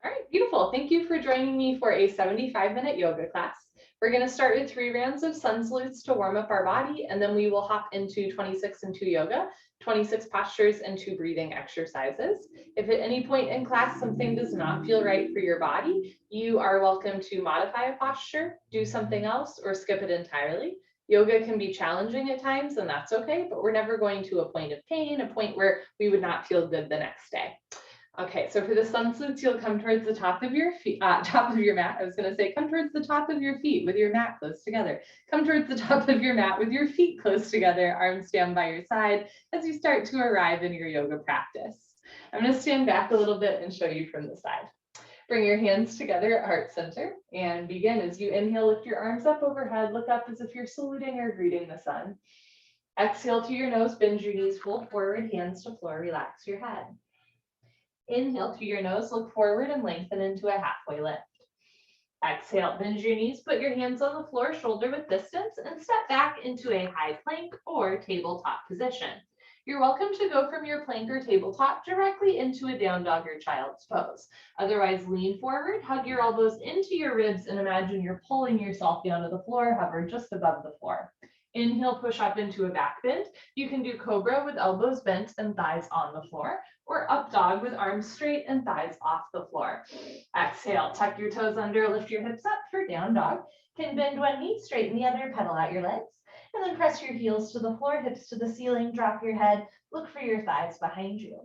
All right, beautiful. Thank you for joining me for a 75-minute yoga class. We're going to start with 3 rounds of sun salutes to warm up our body, and then we will hop into 26 and 2 yoga, 26 postures and 2 breathing exercises. If at any point in class something does not feel right for your body, you are welcome to modify a posture, do something else, or skip it entirely. Yoga can be challenging at times, and that's okay, but we're never going to a point of pain, a point where we would not feel good the next day. Okay, so for the sun salutes, you'll come towards the top of your feet, top of your mat. I was going to say, come towards the top of your feet with your mat close together. Come towards the top of your mat with your feet close together, arms stand by your side as you start to arrive in your yoga practice. I'm going to stand back a little bit and show you from the side. Bring your hands together at heart center and begin. As you inhale, lift your arms up overhead, look up as if you're saluting or greeting the sun. Exhale through your nose, bend your knees, fold forward, hands to floor, relax your head. Inhale through your nose, look forward and lengthen into a halfway lift. Exhale, bend your knees, put your hands on the floor, shoulder width distance, and step back into a high plank or tabletop position. You're welcome to go from your plank or tabletop directly into a down dog or child's pose. Otherwise, lean forward, hug your elbows into your ribs, and imagine you're pulling yourself down to the floor, hover just above the floor. Inhale, push up into a back bend. You can do cobra with elbows bent and thighs on the floor, or up dog with arms straight and thighs off the floor. Exhale, tuck your toes under, lift your hips up for down dog. Can bend one knee, straighten the other, pedal out your legs, and then press your heels to the floor, hips to the ceiling, drop your head, look for your thighs behind you.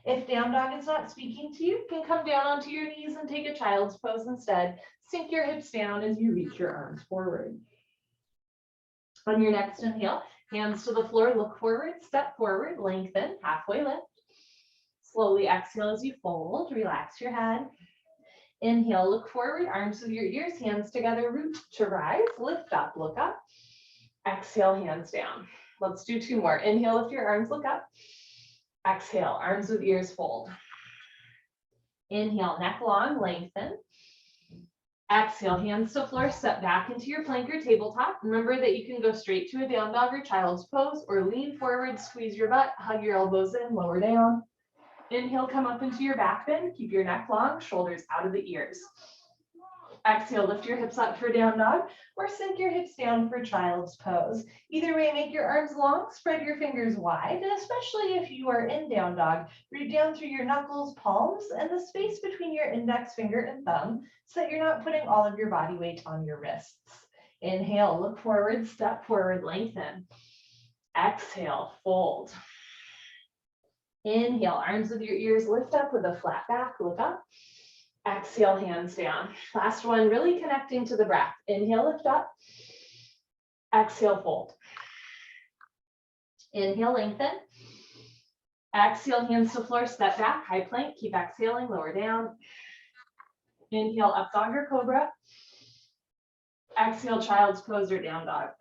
If down dog is not speaking to you, you can come down onto your knees and take a child's pose instead. Sink your hips down as you reach your arms forward. On your next inhale, hands to the floor, look forward, step forward, lengthen, halfway lift. Slowly exhale as you fold, relax your head. Inhale, look forward, arms with your ears, hands together, root to rise, lift up, look up. Exhale, hands down. Let's do 2 more. Inhale, lift your arms, look up. Exhale, arms with ears, fold. Inhale, neck long, lengthen. Exhale, hands to floor, step back into your plank or tabletop. Remember that you can go straight to a down dog or child's pose, or lean forward, squeeze your butt, hug your elbows in, lower down. Inhale, come up into your back bend, keep your neck long, shoulders out of the ears. Exhale, lift your hips up for down dog, or sink your hips down for child's pose. Either way, make your arms long, spread your fingers wide, and especially if you are in down dog, root down through your knuckles, palms, and the space between your index finger and thumb, so that you're not putting all of your body weight on your wrists. Inhale, look forward, step forward, lengthen. Exhale, fold. Inhale, arms with your ears, lift up with a flat back, look up. Exhale, hands down. Last one, really connecting to the breath. Inhale, lift up. Exhale, fold. Inhale, lengthen. Exhale, hands to floor, step back, high plank. Keep exhaling, lower down. Inhale, up dog or cobra. Exhale, child's pose or down dog.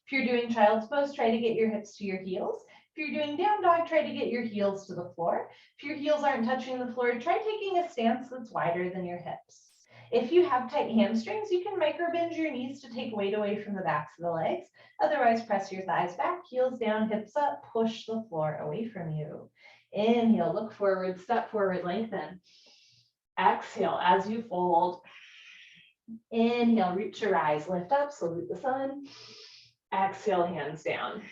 If you're doing child's pose, try to get your hips to your heels. If you're doing down dog, try to get your heels to the floor. If your heels aren't touching the floor, try taking a stance that's wider than your hips. If you have tight hamstrings, you can micro bend your knees to take weight away from the backs of the legs. Otherwise, press your thighs back, heels down, hips up, push the floor away from you. Inhale, look forward, step forward, lengthen. Exhale as you fold. Inhale, reach to rise, lift up, salute the sun. Exhale, hands down.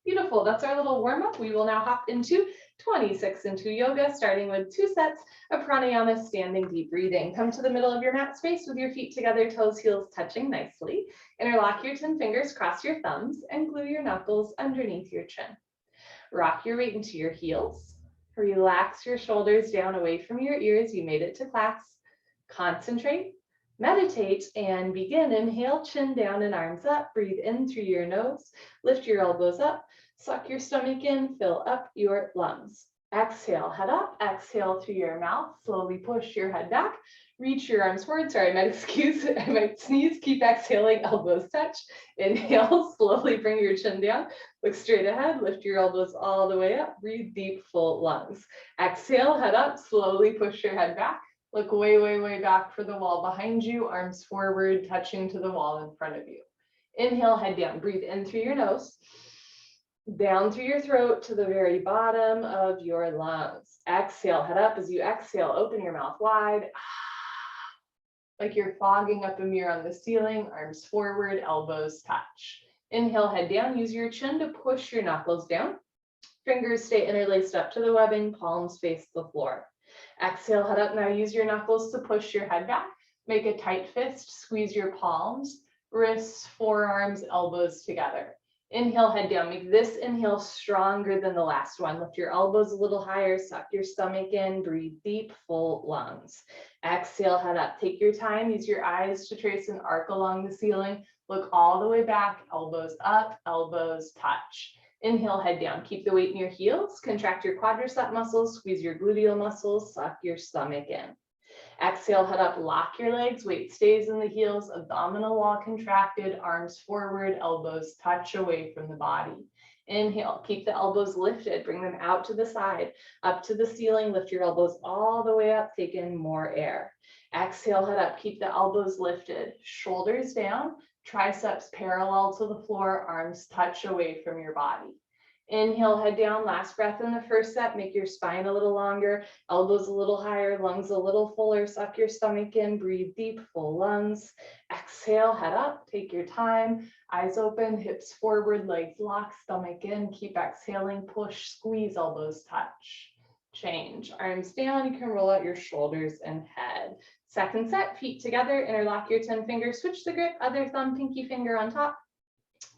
Beautiful, that's our little warm up. We will now hop into 26 and 2 yoga, starting with 2 sets of pranayama, standing deep breathing. Come to the middle of your mat space with your feet together, toes, heels touching nicely. Interlock your 10 fingers, cross your thumbs, and glue your knuckles underneath your chin. Rock your weight into your heels. Relax your shoulders down away from your ears. You made it to class. Concentrate, meditate, and begin. Inhale, chin down and arms up. Breathe in through your nose. Lift your elbows up. Suck your stomach in. Fill up your lungs. Exhale, head up. Exhale through your mouth. Slowly push your head back. Reach your arms forward. Sorry, I might sneeze. Keep exhaling. Elbows touch. Inhale. Slowly bring your chin down. Look straight ahead. Lift your elbows all the way up. Breathe deep, full lungs. Exhale, head up. Slowly push your head back. Look way, way, way back for the wall behind you. Arms forward, touching to the wall in front of you. Inhale, head down. Breathe in through your nose. Down through your throat to the very bottom of your lungs. Exhale, head up. As you exhale, open your mouth wide. like you're fogging up a mirror on the ceiling, arms forward, elbows touch. Inhale, head down, use your chin to push your knuckles down. Fingers stay interlaced up to the webbing, palms face the floor. Exhale, head up. Now use your knuckles to push your head back. Make a tight fist, squeeze your palms, wrists, forearms, elbows together. Inhale, head down. Make this inhale stronger than the last one. Lift your elbows a little higher, suck your stomach in, breathe deep, full lungs. Exhale, head up. Take your time. Use your eyes to trace an arc along the ceiling. Look all the way back, elbows up, elbows touch. Inhale, head down. Keep the weight in your heels. Contract your quadricep muscles, squeeze your gluteal muscles, suck your stomach in. Exhale, head up, lock your legs, weight stays in the heels, abdominal wall contracted, arms forward, elbows touch away from the body. Inhale, keep the elbows lifted, bring them out to the side, up to the ceiling, lift your elbows all the way up, take in more air. Exhale, head up, keep the elbows lifted, shoulders down, triceps parallel to the floor, arms touch away from your body. Inhale, head down, last breath in the first set, make your spine a little longer, elbows a little higher, lungs a little fuller, suck your stomach in, breathe deep, full lungs. Exhale, head up, take your time, eyes open, hips forward, legs locked, stomach in, keep exhaling, push, squeeze, elbows touch. Change, arms down, you can roll out your shoulders and head. Second set, feet together, interlock your 10 fingers, switch the grip, other thumb, pinky finger on top.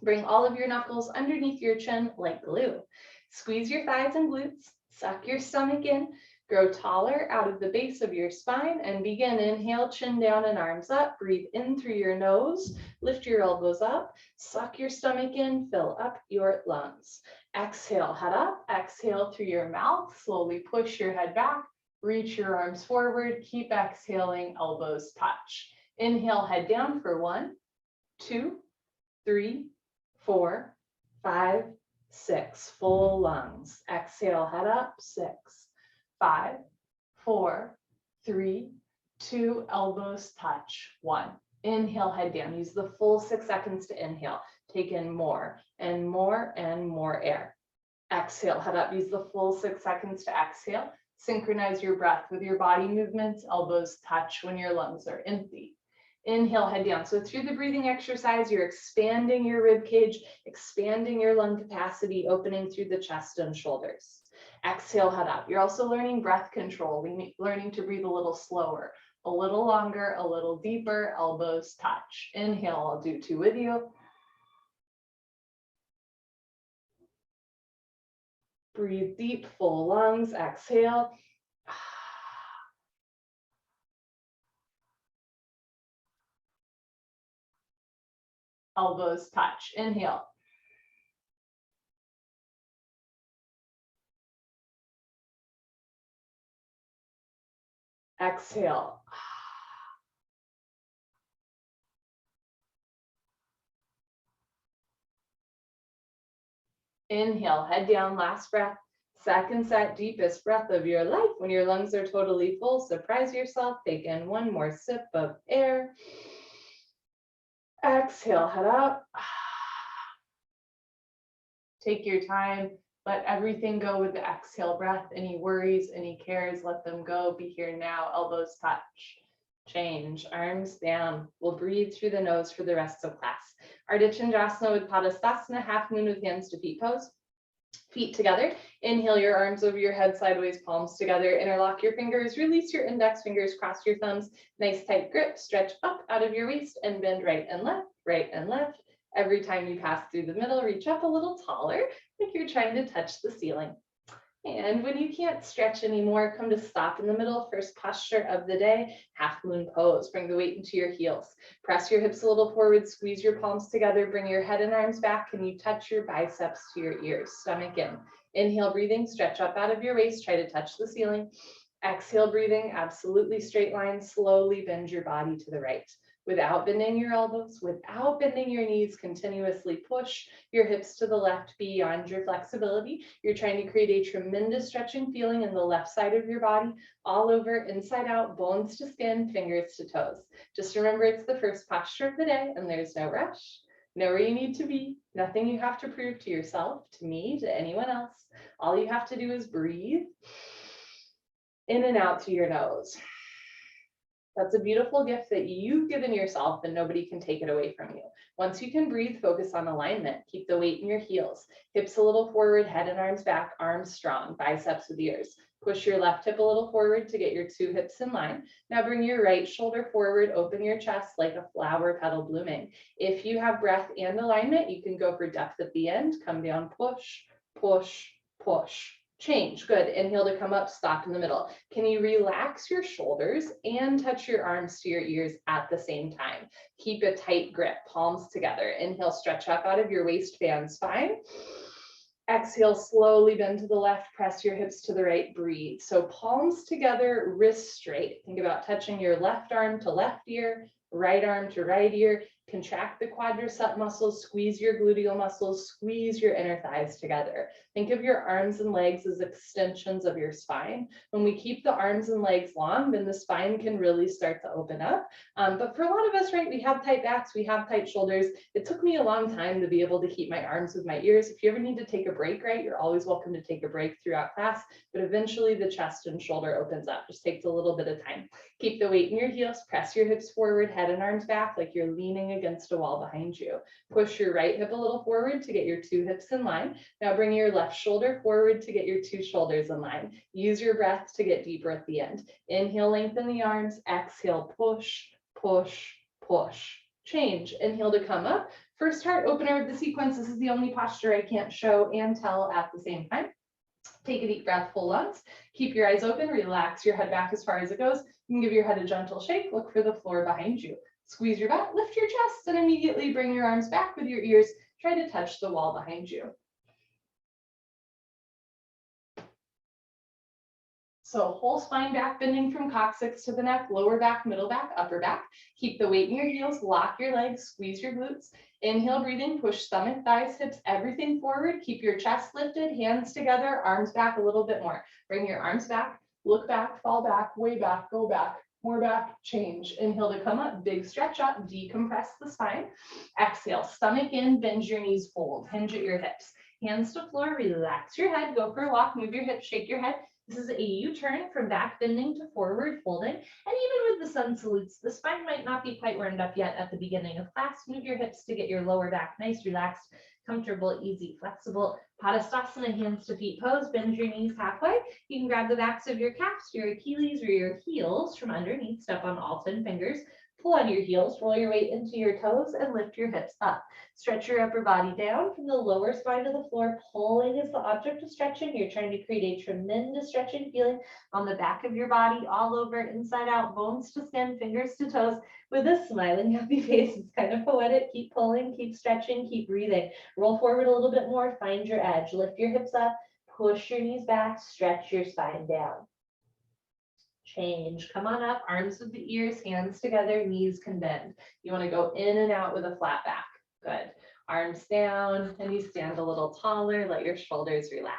Bring all of your knuckles underneath your chin like glue. Squeeze your thighs and glutes, suck your stomach in, grow taller out of the base of your spine, and begin. Inhale, chin down and arms up. Breathe in through your nose, lift your elbows up, suck your stomach in, fill up your lungs. Exhale, head up, exhale through your mouth, slowly push your head back, reach your arms forward, keep exhaling, elbows touch. Inhale, head down for 1, 2, 3, 4, 5, 6, full lungs. Exhale, head up, 6, 5, 4, 3, 2, elbows touch, 1. Inhale, head down. Use the full 6 seconds to inhale. Take in more and more and more air. Exhale, head up. Use the full 6 seconds to exhale. Synchronize your breath with your body movements. Elbows touch when your lungs are empty. Inhale, head down. So through the breathing exercise, you're expanding your rib cage, expanding your lung capacity, opening through the chest and shoulders. Exhale, head up. You're also learning breath control, learning to breathe a little slower, a little longer, a little deeper, elbows touch. Inhale, I'll do 2 with you. Breathe deep, full lungs. Exhale. Elbows touch. Inhale. Exhale. Inhale, head down, last breath. Second set, deepest breath of your life. When your lungs are totally full, surprise yourself. Take in 1 more sip of air. Exhale, head up. Take your time. Let everything go with the exhale breath. Any worries, any cares, let them go. Be here now. Elbows touch. Change. Arms down. We'll breathe through the nose for the rest of class. Ardha Chandrasana with Padastasana, half moon with hands to feet pose. Feet together. Inhale your arms over your head sideways, palms together. Interlock your fingers. Release your index fingers. Cross your thumbs. Nice tight grip. Stretch up out of your waist and bend right and left, right and left. Every time you pass through the middle, reach up a little taller, like you're trying to touch the ceiling. And when you can't stretch anymore, come to stop in the middle. First posture of the day, half moon pose. Bring the weight into your heels. Press your hips a little forward, squeeze your palms together, bring your head and arms back. Can you touch your biceps to your ears? Stomach in. Inhale, breathing, stretch up out of your waist, try to touch the ceiling. Exhale, breathing, absolutely straight line, slowly bend your body to the right. Without bending your elbows, without bending your knees, continuously push your hips to the left beyond your flexibility. You're trying to create a tremendous stretching feeling in the left side of your body, all over, inside out, bones to skin, fingers to toes. Just remember it's the first posture of the day and there's no rush. Know where you need to be, nothing you have to prove to yourself, to me, to anyone else. All you have to do is breathe in and out through your nose. That's a beautiful gift that you've given yourself and nobody can take it away from you. Once you can breathe, focus on alignment. Keep the weight in your heels. Hips a little forward, head and arms back, arms strong, biceps with ears. Push your left hip a little forward to get your two hips in line. Now bring your right shoulder forward, open your chest like a flower petal blooming. If you have breath and alignment, you can go for depth at the end. Come down, push, push, push. Change. Good. Inhale to come up, stop in the middle. Can you relax your shoulders and touch your arms to your ears at the same time? Keep a tight grip, palms together. Inhale, stretch up out of your waistband spine. Exhale, slowly bend to the left, press your hips to the right, breathe. So palms together, wrists straight. Think about touching your left arm to left ear, right arm to right ear. Contract the quadricep muscles, squeeze your gluteal muscles, squeeze your inner thighs together. Think of your arms and legs as extensions of your spine. When we keep the arms and legs long, then the spine can really start to open up. But for a lot of us, right, we have tight backs, we have tight shoulders. It took me a long time to be able to keep my arms with my ears. If you ever need to take a break, right, you're always welcome to take a break throughout class, but eventually the chest and shoulder opens up. Just takes a little bit of time. Keep the weight in your heels, press your hips forward, head and arms back like you're leaning against a wall behind you. Push your right hip a little forward to get your two hips in line. Now bring your left shoulder forward to get your two shoulders in line. Use your breath to get deeper at the end. Inhale, lengthen the arms. Exhale, push, push, push. Change. Inhale to come up. First heart opener of the sequence. This is the only posture I can't show and tell at the same time. Take a deep breath, full lungs. Keep your eyes open, relax your head back as far as it goes. You can give your head a gentle shake, look for the floor behind you. Squeeze your back, lift your chest, and immediately bring your arms back with your ears. Try to touch the wall behind you. So whole spine back bending from coccyx to the neck, lower back, middle back, upper back. Keep the weight in your heels, lock your legs, squeeze your glutes. Inhale, breathing, push stomach, thighs, hips, everything forward. Keep your chest lifted, hands together, arms back a little bit more. Bring your arms back, look back, fall back, way back, go back, more back, change. Inhale to come up, big stretch up, decompress the spine. Exhale, stomach in, bend your knees, fold, hinge at your hips. Hands to floor, relax your head, go for a walk, move your hips, shake your head. This is a U-turn from back bending to forward folding. And even with the sun salutes, the spine might not be quite warmed up yet at the beginning of class. Move your hips to get your lower back nice, relaxed, comfortable, easy, flexible. Padastasana, hands to feet pose. Bend your knees halfway. You can grab the backs of your calves, your Achilles, or your heels from underneath. Step on all 10 fingers. Pull on your heels, roll your weight into your toes, and lift your hips up. Stretch your upper body down from the lower spine to the floor. Pulling is the object of stretching. You're trying to create a tremendous stretching feeling on the back of your body, all over, inside out, bones to skin, fingers to toes, with a smiling, happy face. It's kind of poetic. Keep pulling, keep stretching, keep breathing. Roll forward a little bit more, find your edge. Lift your hips up, push your knees back, stretch your spine down. Change. Come on up, arms with the ears, hands together, knees can bend. You want to go in and out with a flat back. Good. Arms down, and you stand a little taller, let your shoulders relax.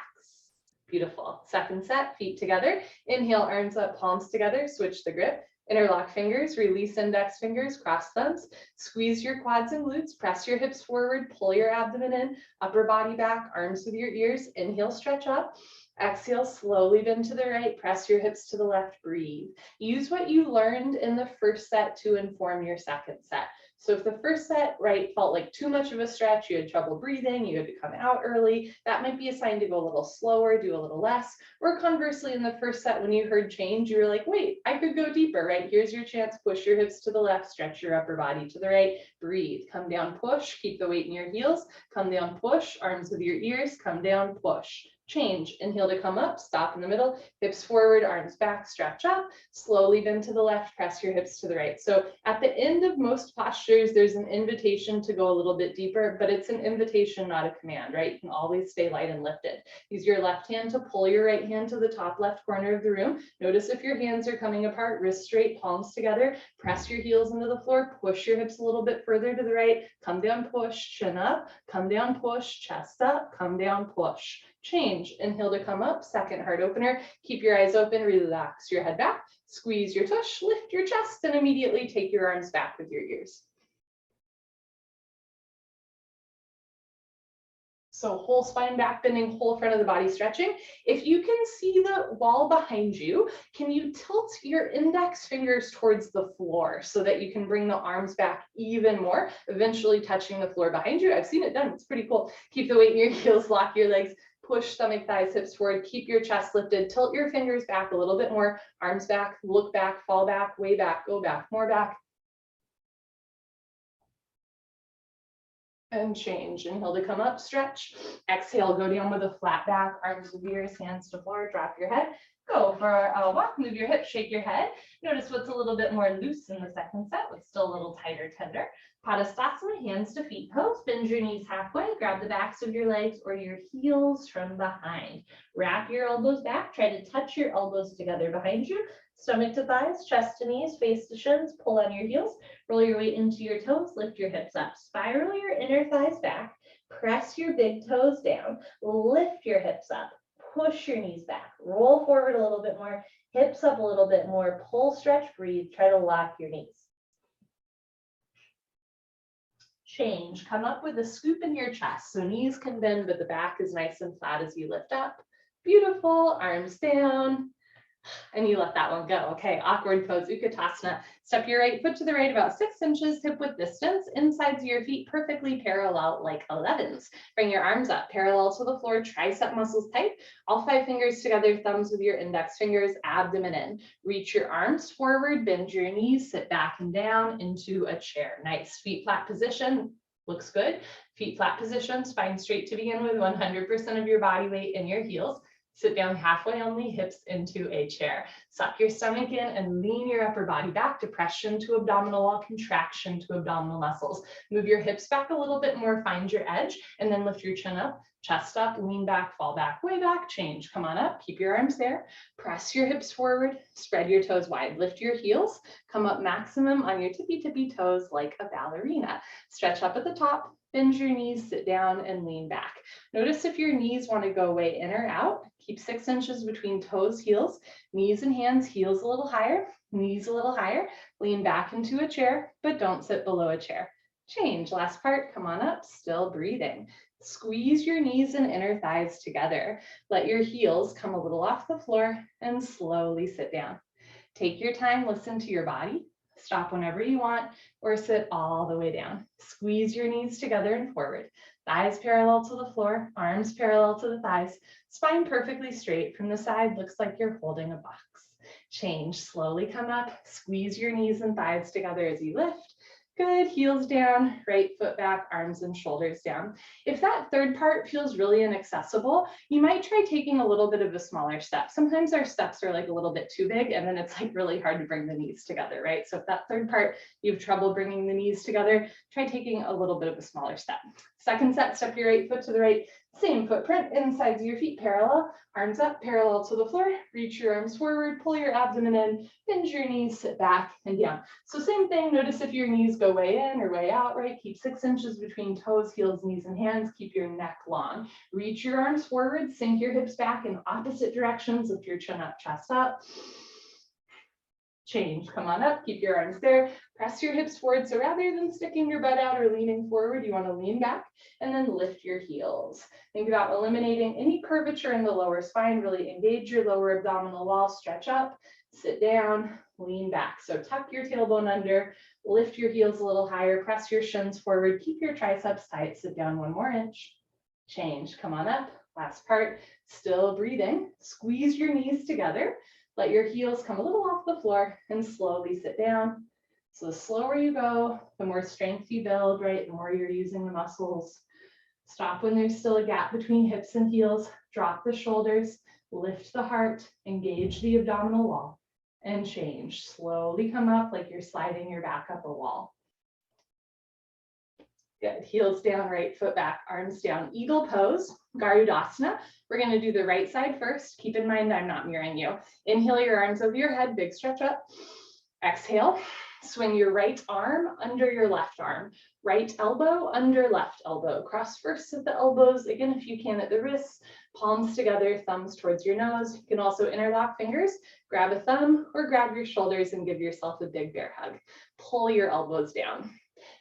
Beautiful. Second set, feet together. Inhale, arms up, palms together, switch the grip. Interlock fingers, release index fingers, cross thumbs. Squeeze your quads and glutes, press your hips forward, pull your abdomen in, upper body back, arms with your ears. Inhale, stretch up. Exhale, slowly bend to the right, press your hips to the left, breathe. Use what you learned in the first set to inform your second set. So if the first set, right, felt like too much of a stretch, you had trouble breathing, you had to come out early, that might be a sign to go a little slower, do a little less. Or conversely, in the first set, when you heard change, you were like, wait, I could go deeper, right? Here's your chance. Push your hips to the left, stretch your upper body to the right, breathe. Come down, push, keep the weight in your heels. Come down, push, arms with your ears, come down, push. Change. Inhale to come up, stop in the middle, hips forward, arms back, stretch up, slowly bend to the left, press your hips to the right. So at the end of most postures, there's an invitation to go a little bit deeper, but it's an invitation, not a command, right? You can always stay light and lifted. Use your left hand to pull your right hand to the top left corner of the room. Notice if your hands are coming apart, wrists straight, palms together, press your heels into the floor, push your hips a little bit further to the right, come down, push, chin up, come down, push, chest up, come down, push. Change. Inhale to come up, second heart opener. Keep your eyes open, relax your head back, squeeze your tush, lift your chest, and immediately take your arms back with your ears. So whole spine back bending, whole front of the body stretching. If you can see the wall behind you, can you tilt your index fingers towards the floor so that you can bring the arms back even more, eventually touching the floor behind you? I've seen it done. It's pretty cool. Keep the weight in your heels, lock your legs, push stomach, thighs, hips forward, keep your chest lifted, tilt your fingers back a little bit more, arms back, look back, fall back, way back, go back, more back. And change. Inhale to come up, stretch. Exhale, go down with a flat back, arms to ears, hands to floor, drop your head. Go for a walk, move your hips, shake your head. Notice what's a little bit more loose in the second set, what's still a little tighter, tender. Padastasana, hands to feet pose, bend your knees halfway, grab the backs of your legs or your heels from behind. Wrap your elbows back, try to touch your elbows together behind you. Stomach to thighs, chest to knees, face to shins, pull on your heels, roll your weight into your toes, lift your hips up, spiral your inner thighs back, press your big toes down, lift your hips up, push your knees back, roll forward a little bit more, hips up a little bit more, pull, stretch, breathe, try to lock your knees. Change, come up with a scoop in your chest, so knees can bend, but the back is nice and flat as you lift up. Beautiful, arms down. And you let that one go. Okay, awkward pose, Utkatasana. Step your right foot to the right about 6 inches, hip width distance, insides of your feet perfectly parallel like 11s. Bring your arms up, parallel to the floor, tricep muscles tight. All 5 fingers together, thumbs with your index fingers, abdomen in. Reach your arms forward, bend your knees, sit back and down into a chair. Nice, feet flat position. Looks good. Feet flat position, spine straight to begin with, 100% of your body weight in your heels. Sit down halfway only, hips into a chair. Suck your stomach in and lean your upper body back. Depression to abdominal wall, contraction to abdominal muscles. Move your hips back a little bit more, find your edge, and then lift your chin up, chest up, lean back, fall back, way back, change. Come on up, keep your arms there. Press your hips forward, spread your toes wide, lift your heels, come up maximum on your tippy toes like a ballerina. Stretch up at the top, bend your knees, sit down and lean back. Notice if your knees want to go way in or out. Keep 6 inches between toes, heels, knees and hands, heels a little higher, knees a little higher. Lean back into a chair, but don't sit below a chair. Change. Last part, come on up, still breathing. Squeeze your knees and inner thighs together. Let your heels come a little off the floor and slowly sit down. Take your time, listen to your body. Stop whenever you want or sit all the way down. Squeeze your knees together and forward. Thighs parallel to the floor, arms parallel to the thighs, spine perfectly straight. From the side, looks like you're holding a box. Change, slowly come up, squeeze your knees and thighs together as you lift. Good, heels down, right foot back, arms and shoulders down. If that third part feels really inaccessible, you might try taking a little bit of a smaller step. Sometimes our steps are like a little bit too big and then it's like really hard to bring the knees together, right? So if that third part, you have trouble bringing the knees together, try taking a little bit of a smaller step. Second set, step your right foot to the right, same footprint, insides of your feet parallel, arms up, parallel to the floor, reach your arms forward, pull your abdomen in, bend your knees, sit back and down. So same thing, notice if your knees go way in or way out, right? Keep 6 inches between toes, heels, knees, and hands. Keep your neck long. Reach your arms forward, sink your hips back in opposite directions, lift your chin up, chest up. Change, come on up, keep your arms there, press your hips forward. So rather than sticking your butt out or leaning forward, you want to lean back and then lift your heels. Think about eliminating any curvature in the lower spine, really engage your lower abdominal wall, stretch up, sit down, lean back. So tuck your tailbone under, lift your heels a little higher, press your shins forward, keep your triceps tight, sit down 1 more inch. Change, come on up, last part, still breathing, squeeze your knees together. Let your heels come a little off the floor and slowly sit down. So the slower you go, the more strength you build, right? The more you're using the muscles. Stop when there's still a gap between hips and heels. Drop the shoulders, lift the heart, engage the abdominal wall, and change. Slowly come up like you're sliding your back up a wall. Good, heels down, right foot back, arms down, eagle pose, Garudasana. We're gonna do the right side first. Keep in mind, I'm not mirroring you. Inhale your arms over your head, big stretch up. Exhale, swing your right arm under your left arm. Right elbow under left elbow. Cross first at the elbows. Again, if you can at the wrists, palms together, thumbs towards your nose. You can also interlock fingers, grab a thumb or grab your shoulders and give yourself a big bear hug. Pull your elbows down.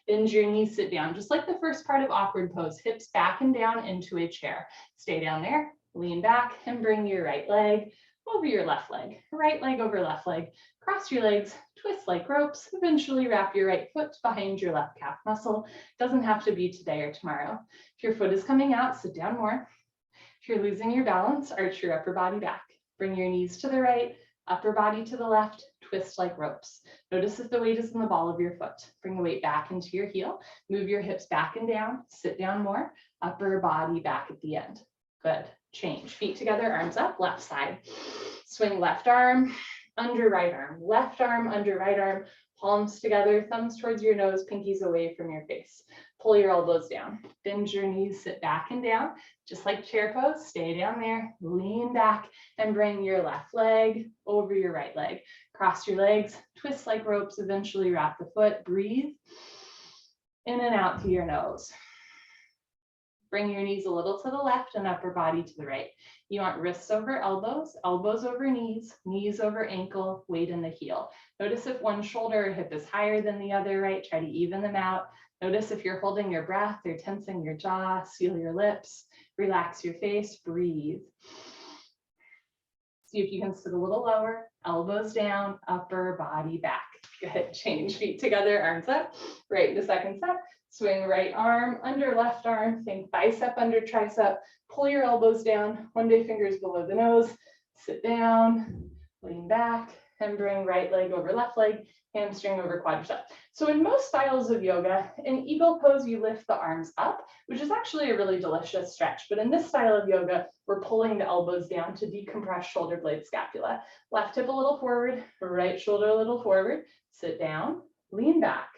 Bend your knees, sit down. Just like the first part of awkward pose, hips back and down into a chair. Stay down there, lean back and bring your right leg over your left leg. Right leg over left leg. Cross your legs, twist like ropes. Eventually wrap your right foot behind your left calf muscle. Doesn't have to be today or tomorrow. If your foot is coming out, sit down more. If you're losing your balance, arch your upper body back. Bring your knees to the right, upper body to the left, twist like ropes. Notice if the weight is in the ball of your foot. Bring the weight back into your heel. Move your hips back and down. Sit down more. Upper body back at the end. Good. Change. Feet together, arms up, left side. Swing left arm, under right arm. Left arm, under right arm. Palms together, thumbs towards your nose, pinkies away from your face. Pull your elbows down. Bend your knees, sit back and down. Just like chair pose, stay down there. Lean back and bring your left leg over your right leg. Cross your legs, twist like ropes, eventually wrap the foot. Breathe in and out through your nose. Bring your knees a little to the left and upper body to the right. You want wrists over elbows, elbows over knees, knees over ankle, weight in the heel. Notice if one shoulder or hip is higher than the other, right? Try to even them out. Notice if you're holding your breath or tensing your jaw, seal your lips, relax your face, breathe. See if you can sit a little lower, elbows down, upper body back. Good, change feet together, arms up. Right, the second set. Swing right arm under left arm, think bicep under tricep, pull your elbows down, one day fingers below the nose, sit down, lean back, and bring right leg over left leg, hamstring over quadricep. So in most styles of yoga, in eagle pose, you lift the arms up, which is actually a really delicious stretch. But in this style of yoga, we're pulling the elbows down to decompress shoulder blade scapula. Left hip a little forward, right shoulder a little forward, sit down, lean back.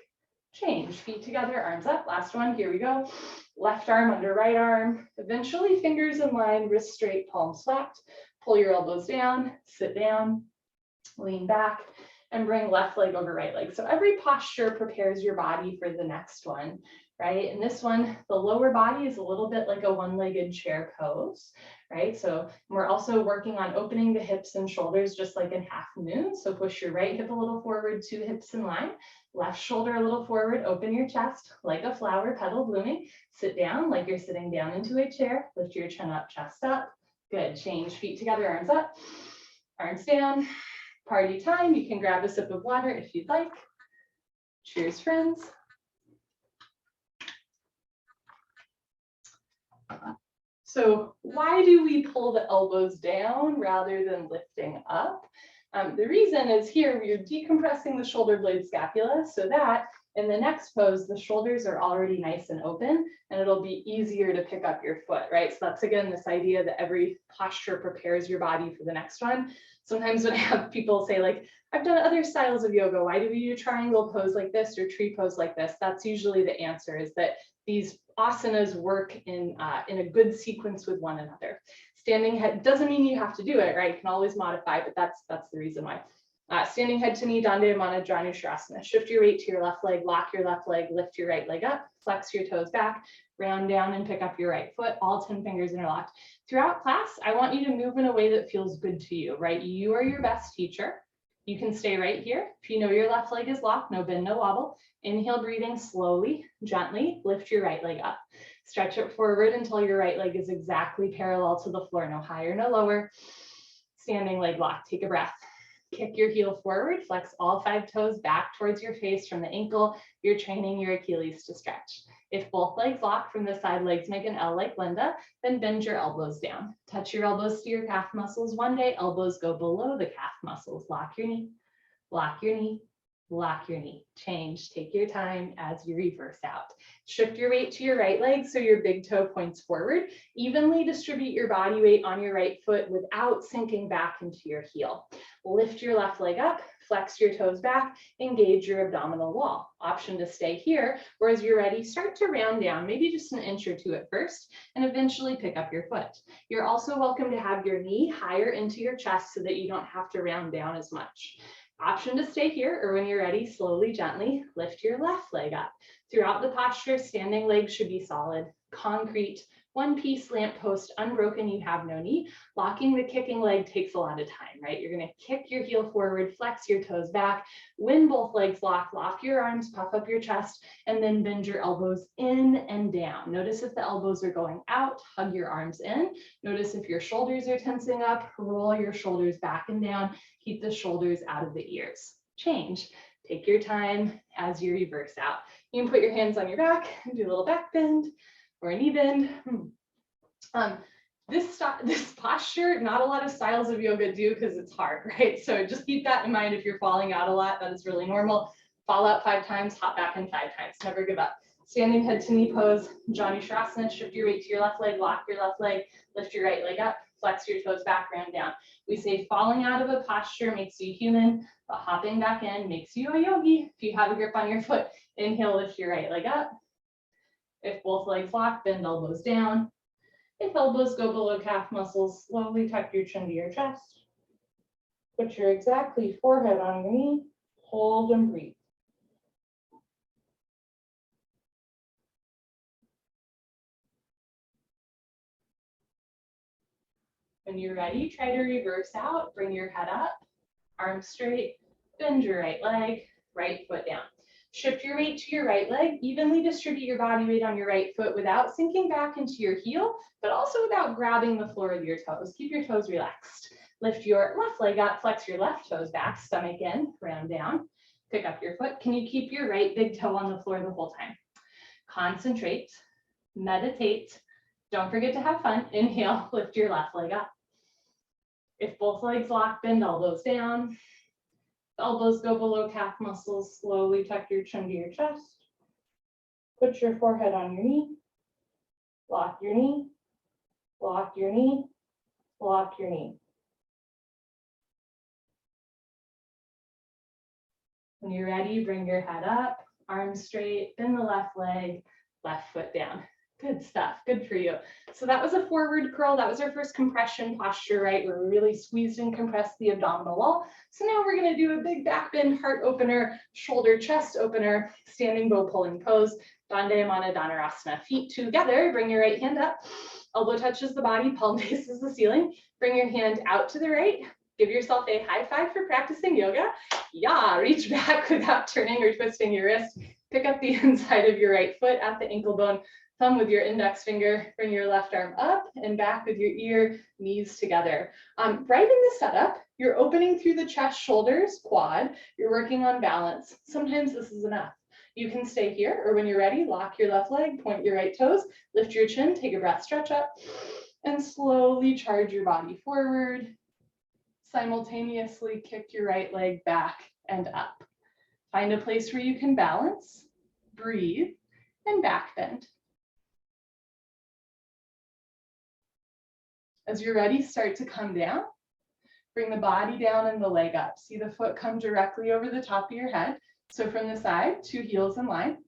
Change, feet together, arms up. Last one, here we go. Left arm under right arm. Eventually fingers in line, wrists straight, palms flat. Pull your elbows down, sit down, lean back, and bring left leg over right leg. So every posture prepares your body for the next one, right? In this one, the lower body is a little bit like a one-legged chair pose, right? So we're also working on opening the hips and shoulders just like in half moon. So push your right hip a little forward, two hips in line. Left shoulder a little forward, open your chest like a flower, petal blooming. Sit down like you're sitting down into a chair. Lift your chin up, chest up. Good, change, feet together, arms up, arms down. Party time, you can grab a sip of water if you'd like. Cheers, friends. So why do we pull the elbows down rather than lifting up? The reason is here, we're decompressing the shoulder blade scapula so that in the next pose, the shoulders are already nice and open and it'll be easier to pick up your foot, right? So that's again, this idea that every posture prepares your body for the next one. Sometimes when I have people say like, I've done other styles of yoga, why do we do triangle pose like this or tree pose like this? That's usually the answer, is that these asanas work in a good sequence with one another. Standing head doesn't mean you have to do it, right? You can always modify, but that's the reason why. Standing head to knee, Dandayamana Dhanushrasana. Shift your weight to your left leg, lock your left leg, lift your right leg up, flex your toes back, round down and pick up your right foot, all 10 fingers interlocked. Throughout class, I want you to move in a way that feels good to you, right? You are your best teacher. You can stay right here. If you know your left leg is locked, no bend, no wobble. Inhale, breathing slowly, gently, lift your right leg up. Stretch it forward until your right leg is exactly parallel to the floor, no higher, no lower. Standing leg lock, take a breath. Kick your heel forward, flex all 5 toes back towards your face from the ankle. You're training your Achilles to stretch. If both legs lock from the side legs make an L like Linda, then bend your elbows down. Touch your elbows to your calf muscles. One day, elbows go below the calf muscles. Lock your knee, lock your knee, lock your knee. Change, take your time as you reverse out. Shift your weight to your right leg so your big toe points forward. Evenly distribute your body weight on your right foot without sinking back into your heel. Lift your left leg up, flex your toes back, engage your abdominal wall. Option to stay here, or as you're ready, start to round down, maybe just an inch or two at first, and eventually pick up your foot. You're also welcome to have your knee higher into your chest so that you don't have to round down as much. Option to stay here, or when you're ready, slowly, gently lift your left leg up. Throughout the posture, standing legs should be solid, concrete, One piece lamppost, unbroken, you have no knee. Locking the kicking leg takes a lot of time, right? You're gonna kick your heel forward, flex your toes back. When both legs lock, lock your arms, puff up your chest, and then bend your elbows in and down. Notice if the elbows are going out, hug your arms in. Notice if your shoulders are tensing up, roll your shoulders back and down. Keep the shoulders out of the ears. Change. Take your time as you reverse out. You can put your hands on your back and do a little back bend or a knee bend. This posture, not a lot of styles of yoga do because it's hard, right? So just keep that in mind if you're falling out a lot. That is really normal. Fall out 5 times, hop back in 5 times. Never give up. Standing head to knee pose, Bujongasana. Shift your weight to your left leg, lock your left leg, lift your right leg up, flex your toes back, round down. We say falling out of a posture makes you human, but hopping back in makes you a yogi. If you have a grip on your foot, inhale, lift your right leg up. If both legs lock, bend elbows down. If elbows go below calf muscles, slowly tuck your chin to your chest. Put your exactly forehead on your knee, hold and breathe. When you're ready, try to reverse out, bring your head up, arms straight, bend your right leg, right foot down. Shift your weight to your right leg, evenly distribute your body weight on your right foot without sinking back into your heel, but also without grabbing the floor with your toes. Keep your toes relaxed. Lift your left leg up, flex your left toes back, stomach in, round down. Pick up your foot. Can you keep your right big toe on the floor the whole time? Concentrate, meditate. Don't forget to have fun. Inhale, lift your left leg up. If both legs lock, bend elbows down. Elbows go below calf muscles, slowly tuck your chin to your chest. Put your forehead on your knee. Lock your knee, lock your knee, lock your knee. When you're ready, bring your head up, arms straight, bend the left leg, left foot down. Good stuff, good for you. So that was a forward curl. That was our first compression posture, right? Where we really squeezed and compressed the abdominal wall. So now we're gonna do a big back bend, heart opener, shoulder, chest opener, standing bow pulling pose, Dandayamana Dhanurasana. Feet together, bring your right hand up, elbow touches the body, palm faces the ceiling. Bring your hand out to the right. Give yourself a high five for practicing yoga. Yeah, reach back without turning or twisting your wrist. Pick up the inside of your right foot at the ankle bone. Thumb with your index finger, bring your left arm up and back with your ear, knees together. Right in this setup, you're opening through the chest, shoulders, quad. You're working on balance. Sometimes this is enough. You can stay here, or when you're ready, lock your left leg, point your right toes, lift your chin, take a breath, stretch up, and slowly charge your body forward. Simultaneously kick your right leg back and up. Find a place where you can balance, breathe, and back bend. As you're ready, start to come down. Bring the body down and the leg up. See the foot come directly over the top of your head. So from the side, 2 heels in line.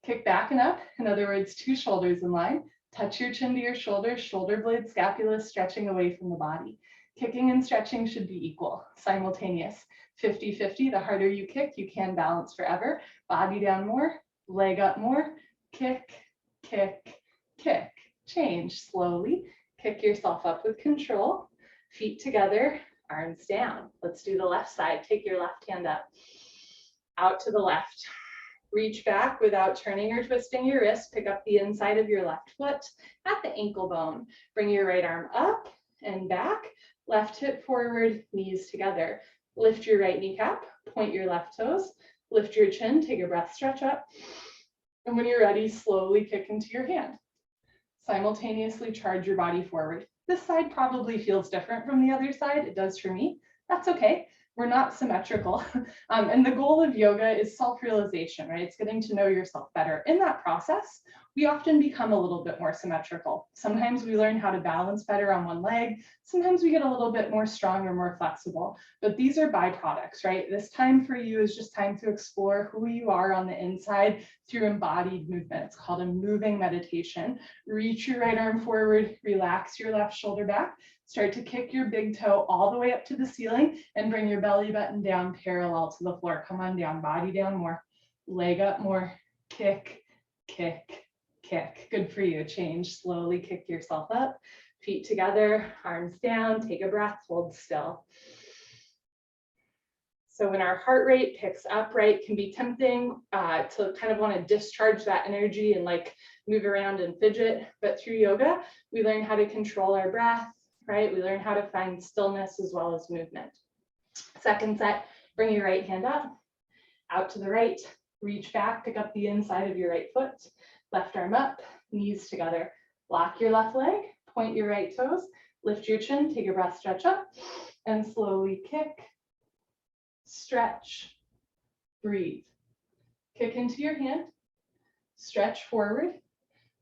Kick back and up. In other words, 2 shoulders in line. Touch your chin to your shoulder, shoulder blade, scapula stretching away from the body. Kicking and stretching should be equal, simultaneous. 50-50, the harder you kick, you can balance forever. Body down more, leg up more. Kick, kick, kick. Change slowly. Kick yourself up with control. Feet together, arms down. Let's do the left side. Take your left hand up. Out to the left. Reach back without turning or twisting your wrist. Pick up the inside of your left foot at the ankle bone. Bring your right arm up and back. Left hip forward, knees together. Lift your right kneecap. Point your left toes. Lift your chin. Take a breath, stretch up. And when you're ready, slowly kick into your hand. Simultaneously charge your body forward. This side probably feels different from the other side. It does for me. That's okay. We're not symmetrical. And the goal of yoga is self-realization, right? It's getting to know yourself better. In that process, we often become a little bit more symmetrical. Sometimes we learn how to balance better on one leg. Sometimes we get a little bit more strong or more flexible, but these are byproducts, right? This time for you is just time to explore who you are on the inside through embodied movement. It's called a moving meditation. Reach your right arm forward, relax your left shoulder back. Start to kick your big toe all the way up to the ceiling and bring your belly button down parallel to the floor. Come on down, body down more, leg up more, kick, kick, kick. kick. Good for you. Change, slowly kick yourself up. Feet together, arms down, take a breath, hold still. So when our heart rate picks up, right, it can be tempting to kind of want to discharge that energy and like move around and fidget. But through yoga, we learn how to control our breath, right? We learn how to find stillness as well as movement. Second set, bring your right hand up, out to the right, reach back, pick up the inside of your right foot, left arm up, knees together. Lock your left leg, point your right toes, lift your chin, take a breath, stretch up, and slowly kick, stretch, breathe. Kick into your hand, stretch forward,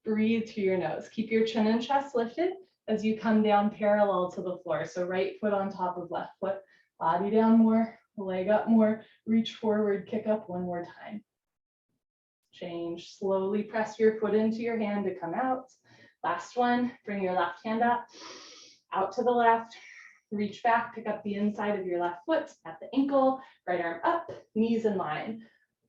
breathe through your nose. Keep your chin and chest lifted as you come down parallel to the floor. So right foot on top of left foot, body down more, leg up more, reach forward, kick up one more time. Change, slowly press your foot into your hand to come out. Last one, bring your left hand up, out to the left, reach back, pick up the inside of your left foot at the ankle, right arm up, knees in line.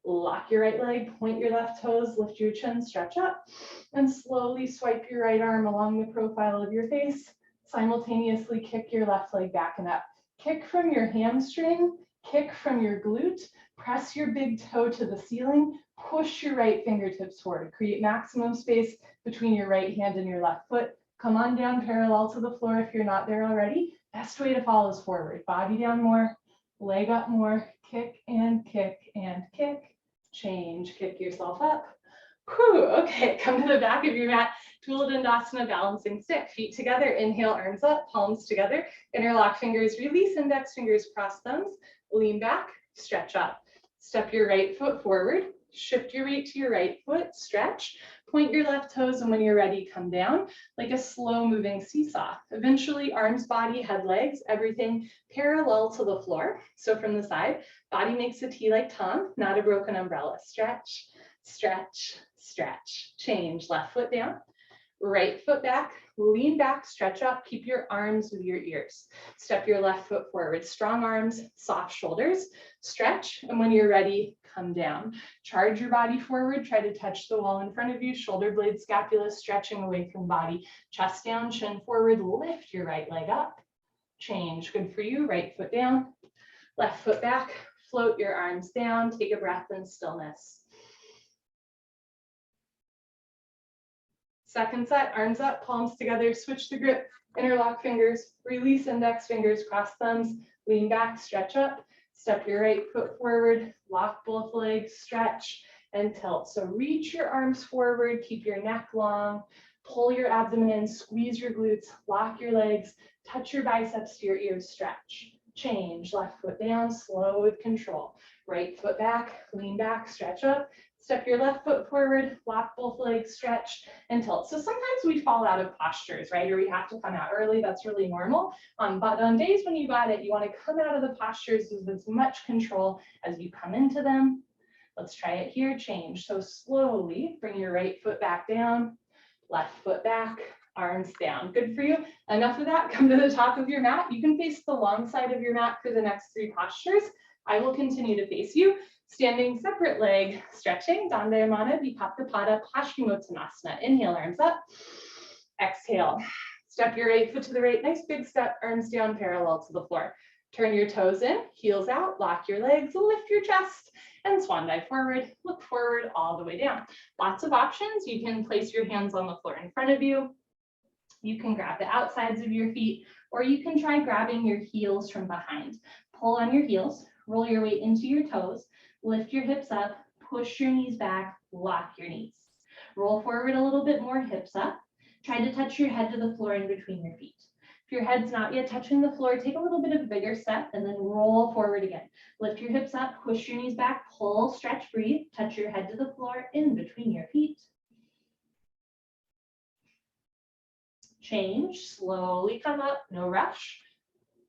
Lock your right leg, point your left toes, lift your chin, stretch up, and slowly swipe your right arm along the profile of your face. Simultaneously kick your left leg back and up. Kick from your hamstring, kick from your glute, press your big toe to the ceiling, push your right fingertips forward. Create maximum space between your right hand and your left foot. Come on down parallel to the floor if you're not there already. Best way to fall is forward. Body down more, leg up more, kick and kick and kick. Change, kick yourself up. Whew, okay, come to the back of your mat. Dandasana, balancing stick. Feet together, inhale, arms up, palms together. Interlock fingers, release index fingers, cross thumbs. Lean back, stretch up. Step your right foot forward. Shift your weight to your right foot, stretch. Point your left toes, and when you're ready, come down like a slow moving seesaw. Eventually, arms, body, head, legs, everything parallel to the floor. So from the side, body makes a T like Tom, not a broken umbrella. Stretch, stretch, stretch. Change, left foot down, right foot back, lean back, stretch up, keep your arms with your ears. Step your left foot forward, strong arms, soft shoulders, stretch, and when you're ready, come down. Charge your body forward, try to touch the wall in front of you, shoulder blade, scapula stretching away from body, chest down, chin forward, lift your right leg up. Change, good for you, right foot down, left foot back, float your arms down, take a breath in stillness. Second set, arms up, palms together, switch the grip, interlock fingers, release index fingers, cross thumbs, lean back, stretch up, step your right foot forward, lock both legs, stretch and tilt. So reach your arms forward, keep your neck long, pull your abdomen in, squeeze your glutes, lock your legs, touch your biceps to your ears, stretch. Change, left foot down, slow with control. Right foot back, lean back, stretch up. Step your left foot forward, lock both legs, stretch and tilt. So sometimes we fall out of postures, right? Or we have to come out early. That's really normal. But on days when you got it, you want to come out of the postures with as much control as you come into them. Let's try it here. Change. So slowly bring your right foot back down, left foot back, arms down. Good for you. Enough of that. Come to the top of your mat. You can face the long side of your mat for the next three postures. I will continue to face you. Standing separate leg stretching, Dandayamana, Vipattapada, Paschimottanasana. Inhale, arms up. Exhale. Step your right foot to the right. Nice big step, arms down parallel to the floor. Turn your toes in, heels out, lock your legs, lift your chest, and swan dive forward. Look forward all the way down. Lots of options. You can place your hands on the floor in front of you. You can grab the outsides of your feet, or you can try grabbing your heels from behind. Pull on your heels, roll your weight into your toes, lift your hips up, push your knees back, lock your knees. Roll forward a little bit more, hips up. Try to touch your head to the floor in between your feet. If your head's not yet touching the floor, take a little bit of a bigger step and then roll forward again. Lift your hips up, push your knees back, pull, stretch, breathe. Touch your head to the floor in between your feet. Change, slowly come up, no rush.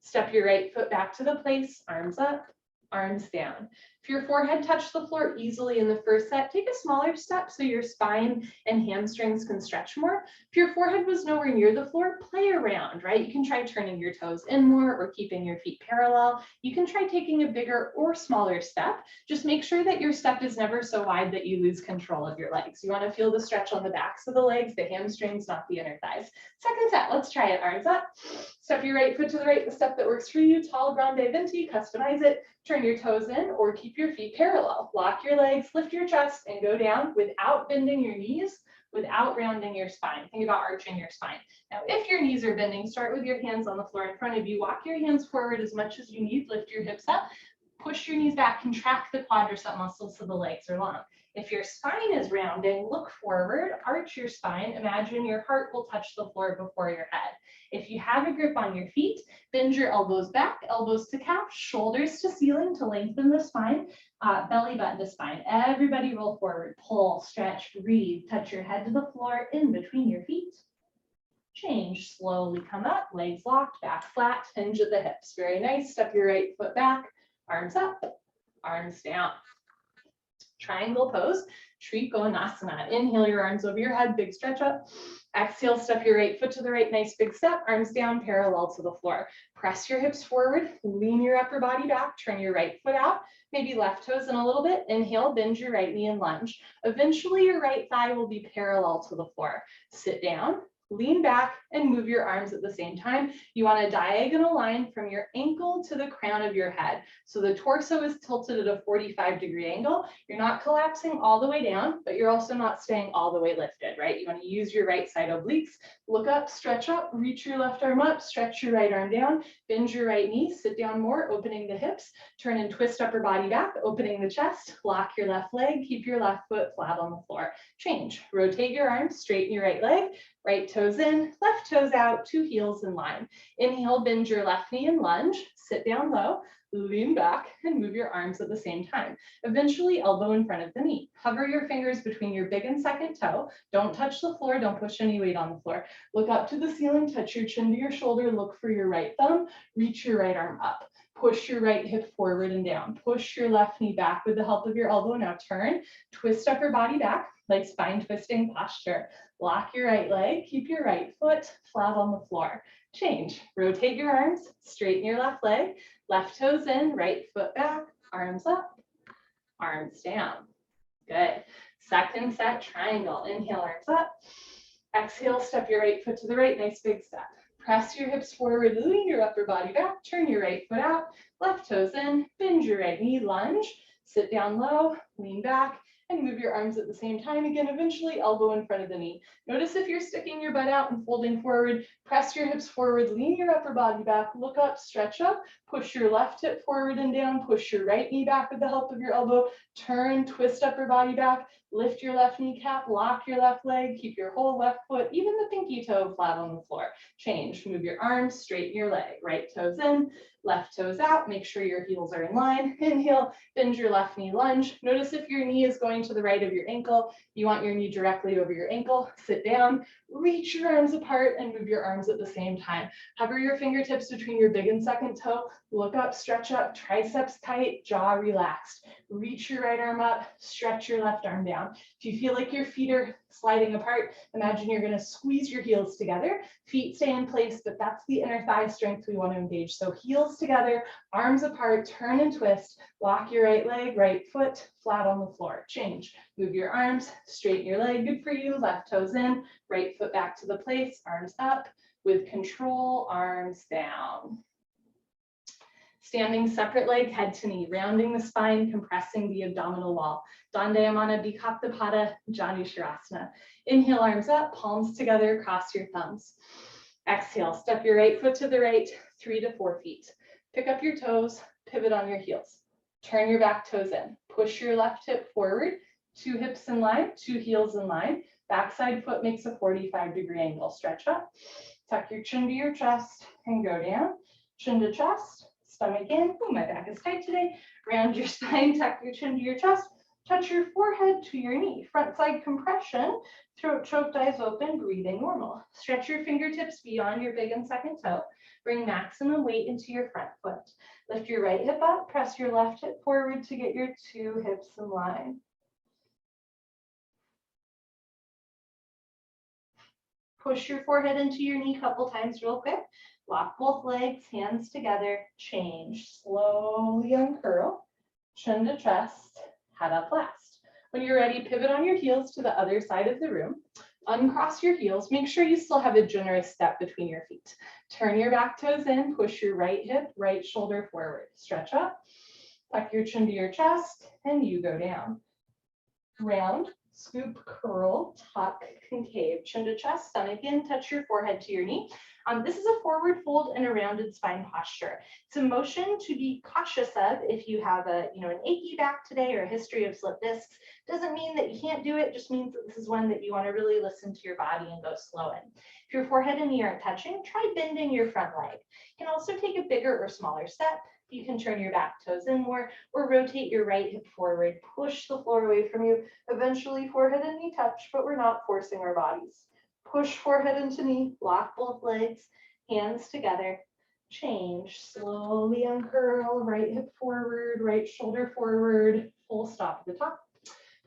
Step your right foot back to the place, arms up, arms down. If your forehead touched the floor easily in the first set, take a smaller step so your spine and hamstrings can stretch more. If your forehead was nowhere near the floor, play around, right? You can try turning your toes in more or keeping your feet parallel. You can try taking a bigger or smaller step. Just make sure that your step is never so wide that you lose control of your legs. You want to feel the stretch on the backs of the legs, the hamstrings, not the inner thighs. Second set, let's try it. Arms up. Step your right foot to the right, the step that works for you. Tall, grande, venti, customize it. Turn your toes in or keep your feet parallel. Lock your legs, lift your chest, and go down without bending your knees, without rounding your spine. Think about arching your spine. Now, if your knees are bending, start with your hands on the floor in front of you. Walk your hands forward as much as you need. Lift your hips up. Push your knees back. Contract the quadricep muscles so the legs are long. If your spine is rounding, look forward, arch your spine. Imagine your heart will touch the floor before your head. If you have a grip on your feet, bend your elbows back, elbows to calf, shoulders to ceiling to lengthen the spine, belly button to spine. Everybody roll forward, pull, stretch, breathe, touch your head to the floor in between your feet. Change, slowly come up, legs locked, back flat, hinge at the hips. Very nice, step your right foot back, arms up, arms down. Triangle pose, Trikonasana. Inhale your arms over your head, big stretch up. Exhale, step your right foot to the right, nice big step, arms down, parallel to the floor. Press your hips forward, lean your upper body back, turn your right foot out, maybe left toes in a little bit. Inhale, bend your right knee and lunge. Eventually, your right thigh will be parallel to the floor. Sit down, lean back, and move your arms at the same time. You want a diagonal line from your ankle to the crown of your head. So the torso is tilted at a 45-degree angle. You're not collapsing all the way down, but you're also not staying all the way lifted, right? You want to use your right side obliques. Look up, stretch up, reach your left arm up, stretch your right arm down, bend your right knee, sit down more, opening the hips, turn and twist upper body back, opening the chest, lock your left leg, keep your left foot flat on the floor. Change, rotate your arms, straighten your right leg, right toes in, left toes out, two heels in line. Inhale, bend your left knee and lunge, sit down low, lean back, and move your arms at the same time. Eventually, elbow in front of the knee. Hover your fingers between your big and second toe. Don't touch the floor, don't push any weight on the floor. Look up to the ceiling, touch your chin to your shoulder, look for your right thumb, reach your right arm up. Push your right hip forward and down. Push your left knee back with the help of your elbow. Now turn, twist upper body back, like spine twisting posture. Lock your right leg, keep your right foot flat on the floor. Change, rotate your arms, straighten your left leg, left toes in, right foot back, arms up, arms down. Good. Second set, triangle. Inhale, arms up. Exhale, step your right foot to the right, nice big step. Press your hips forward, lean your upper body back, turn your right foot out, left toes in, bend your right knee, lunge, sit down low, lean back, and move your arms at the same time. Again, eventually elbow in front of the knee. Notice if you're sticking your butt out and folding forward, press your hips forward, lean your upper body back, look up, stretch up, push your left hip forward and down, push your right knee back with the help of your elbow, turn, twist upper body back, lift your left kneecap, lock your left leg, keep your whole left foot, even the pinky toe flat on the floor. Change, move your arms, straighten your leg, right toes in, left toes out, make sure your heels are in line. Inhale, bend your left knee, lunge. Notice if your knee is going to the right of your ankle, you want your knee directly over your ankle. Sit down, reach your arms apart and move your arms at the same time. Hover your fingertips between your big and second toe, look up, stretch up, triceps tight, jaw relaxed. Reach your right arm up, stretch your left arm down. If you feel like your feet are sliding apart, imagine you're going to squeeze your heels together. Feet stay in place, but that's the inner thigh strength we want to engage. So heels together, arms apart, turn and twist, lock your right leg, right foot flat on the floor. Change, move your arms, straighten your leg, good for you, left toes in, right foot back to the place, arms up, with control, arms down. Standing separate leg, head to knee, rounding the spine, compressing the abdominal wall. Dandayamana Bikaptapada Janusharasana. Inhale, arms up, palms together, cross your thumbs. Exhale, step your right foot to the right, 3 to 4 feet. Pick up your toes, pivot on your heels. Turn your back toes in. Push your left hip forward, 2 hips in line, 2 heels in line. Backside foot makes a 45-degree angle. Stretch up, tuck your chin to your chest and go down. Chin to chest, stomach in. Ooh, my back is tight today. Round your spine, tuck your chin to your chest. Touch your forehead to your knee. Front side compression, throat choked, eyes open, breathing normal. Stretch your fingertips beyond your big and second toe. Bring maximum weight into your front foot. Lift your right hip up, press your left hip forward to get your two hips in line. Push your forehead into your knee a couple times real quick. Lock both legs, hands together, change. Slowly uncurl, chin to chest, head up last. When you're ready, pivot on your heels to the other side of the room. Uncross your heels. Make sure you still have a generous step between your feet. Turn your back toes in, push your right hip, right shoulder forward. Stretch up, tuck your chin to your chest, and you go down. Round, scoop, curl, tuck, concave, chin to chest, stomach in, touch your forehead to your knee. This is a forward fold and a rounded spine posture. It's a motion to be cautious of if you have an achy back today or a history of slip discs. Doesn't mean that you can't do it, just means that this is one that you want to really listen to your body and go slow in. If your forehead and knee aren't touching, try bending your front leg. You can also take a bigger or smaller step. You can turn your back toes in more or rotate your right hip forward, push the floor away from you. Eventually forehead and knee touch, but we're not forcing our bodies. Push forehead into knee, lock both legs, hands together, change, slowly uncurl, right hip forward, right shoulder forward, full stop at the top.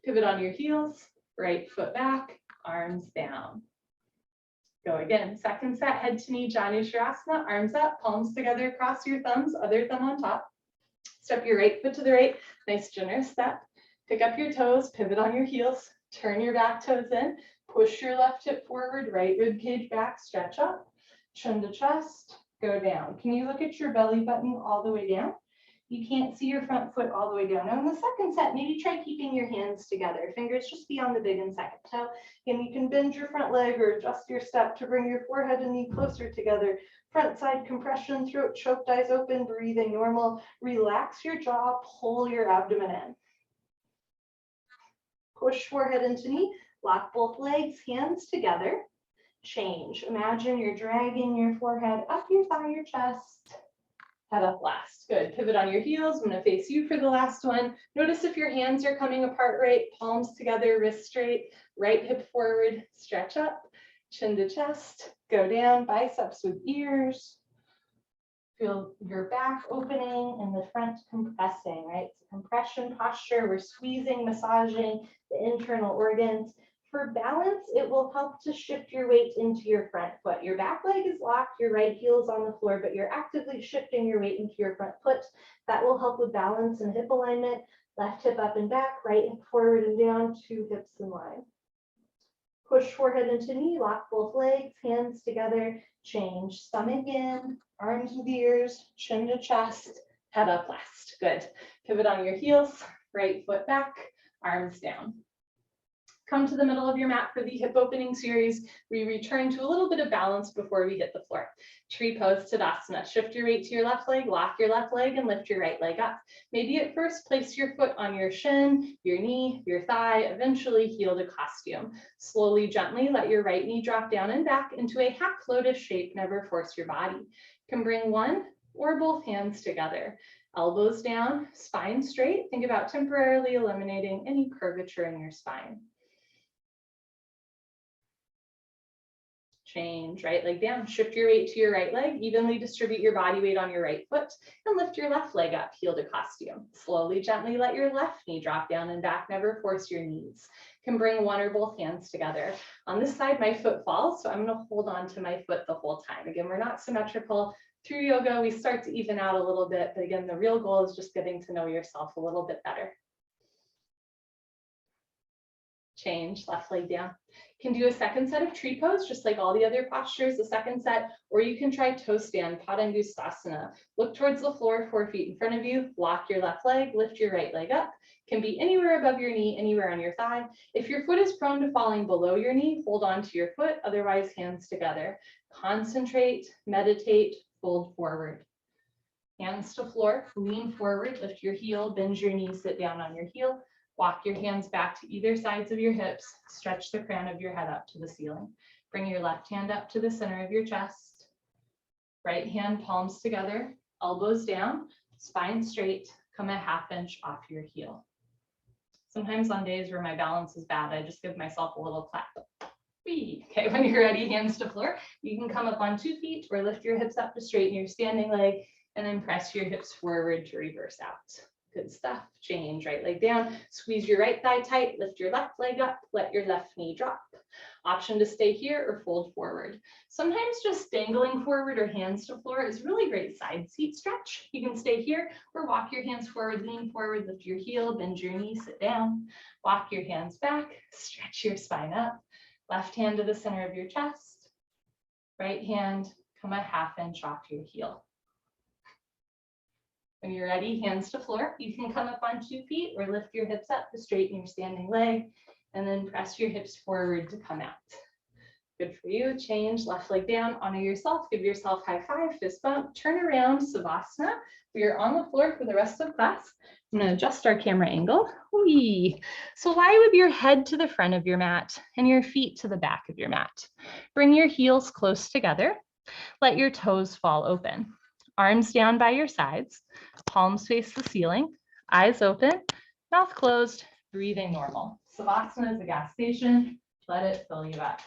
Pivot on your heels, right foot back, arms down. Go again, second set, head to knee, Janushirasana, arms up, palms together, cross your thumbs, other thumb on top. Step your right foot to the right, nice generous step. Pick up your toes, pivot on your heels, turn your back toes in, push your left hip forward, right rib cage back, stretch up, chin to chest, go down. Can you look at your belly button all the way down? You can't see your front foot all the way down. Now in the second set, maybe try keeping your hands together, fingers just beyond the big and second toe. Again, you can bend your front leg or adjust your step to bring your forehead and knee closer together. Front side compression, throat choked, eyes open, breathing normal. Relax your jaw, pull your abdomen in. Push forehead into knee, lock both legs, hands together. Change. Imagine you're dragging your forehead up your thigh, your chest. Head up last. Good. Pivot on your heels. I'm going to face you for the last one. Notice if your hands are coming apart right, palms together, wrist straight, right hip forward, stretch up, chin to chest, go down, biceps with ears. Feel your back opening and the front compressing, right? It's a compression posture. We're squeezing, massaging the internal organs. For balance, it will help to shift your weight into your front foot. Your back leg is locked, your right heel is on the floor, but you're actively shifting your weight into your front foot. That will help with balance and hip alignment. Left hip up and back, right hip forward and down, two hips in line. Push forehead into knee, lock both legs, hands together, change, stomach in, arms with ears, chin to chest, head up last. Good. Pivot on your heels, right foot back, arms down. Come to the middle of your mat for the hip opening series. We return to a little bit of balance before we hit the floor. Tree pose, Tadasana. Shift your weight to your left leg, lock your left leg, and lift your right leg up. Maybe at first, place your foot on your shin, your knee, your thigh, eventually heel to costume. Slowly, gently, let your right knee drop down and back into a half lotus shape. Never force your body. You can bring one or both hands together. Elbows down, spine straight. Think about temporarily eliminating any curvature in your spine. Change, right leg down, shift your weight to your right leg, evenly distribute your body weight on your right foot, and lift your left leg up, heel to costume. Slowly, gently let your left knee drop down and back, never force your knees. You can bring one or both hands together. On this side, my foot falls, so I'm gonna hold on to my foot the whole time. Again, we're not symmetrical. Through yoga, we start to even out a little bit, but again, the real goal is just getting to know yourself a little bit better. Change, left leg down. You can do a second set of tree pose, just like all the other postures, the second set, or you can try toe stand, Padangustasana. Look towards the floor, 4 feet in front of you, lock your left leg, lift your right leg up. Can be anywhere above your knee, anywhere on your thigh. If your foot is prone to falling below your knee, hold on to your foot, otherwise hands together. Concentrate, meditate, fold forward. Hands to floor, lean forward, lift your heel, bend your knee, sit down on your heel. Walk your hands back to either sides of your hips. Stretch the crown of your head up to the ceiling. Bring your left hand up to the center of your chest. Right hand palms together, elbows down, spine straight. Come a half inch off your heel. Sometimes on days where my balance is bad, I just give myself a little clap. Okay, when you're ready, hands to floor. You can come up on 2 feet or lift your hips up to straighten your standing leg and then press your hips forward to reverse out. Good stuff. Change, right leg down, squeeze your right thigh tight, lift your left leg up, let your left knee drop. Option to stay here or fold forward. Sometimes just dangling forward or hands to floor is really great side seat stretch. You can stay here or walk your hands forward, lean forward, lift your heel, bend your knee, sit down. Walk your hands back, stretch your spine up. Left hand to the center of your chest. Right hand, come a ½ inch off your heel. When you're ready, hands to floor. You can come up on 2 feet or lift your hips up to straighten your standing leg and then press your hips forward to come out. Good for you. Change, left leg down, honor yourself, give yourself high five, fist bump, turn around, Savasana. We are on the floor for the rest of class. I'm going to adjust our camera angle. Whee. So lie with your head to the front of your mat and your feet to the back of your mat. Bring your heels close together. Let your toes fall open. Arms down by your sides, palms face the ceiling, eyes open, mouth closed, breathing normal. Savasana is a gas station. Let it fill you up.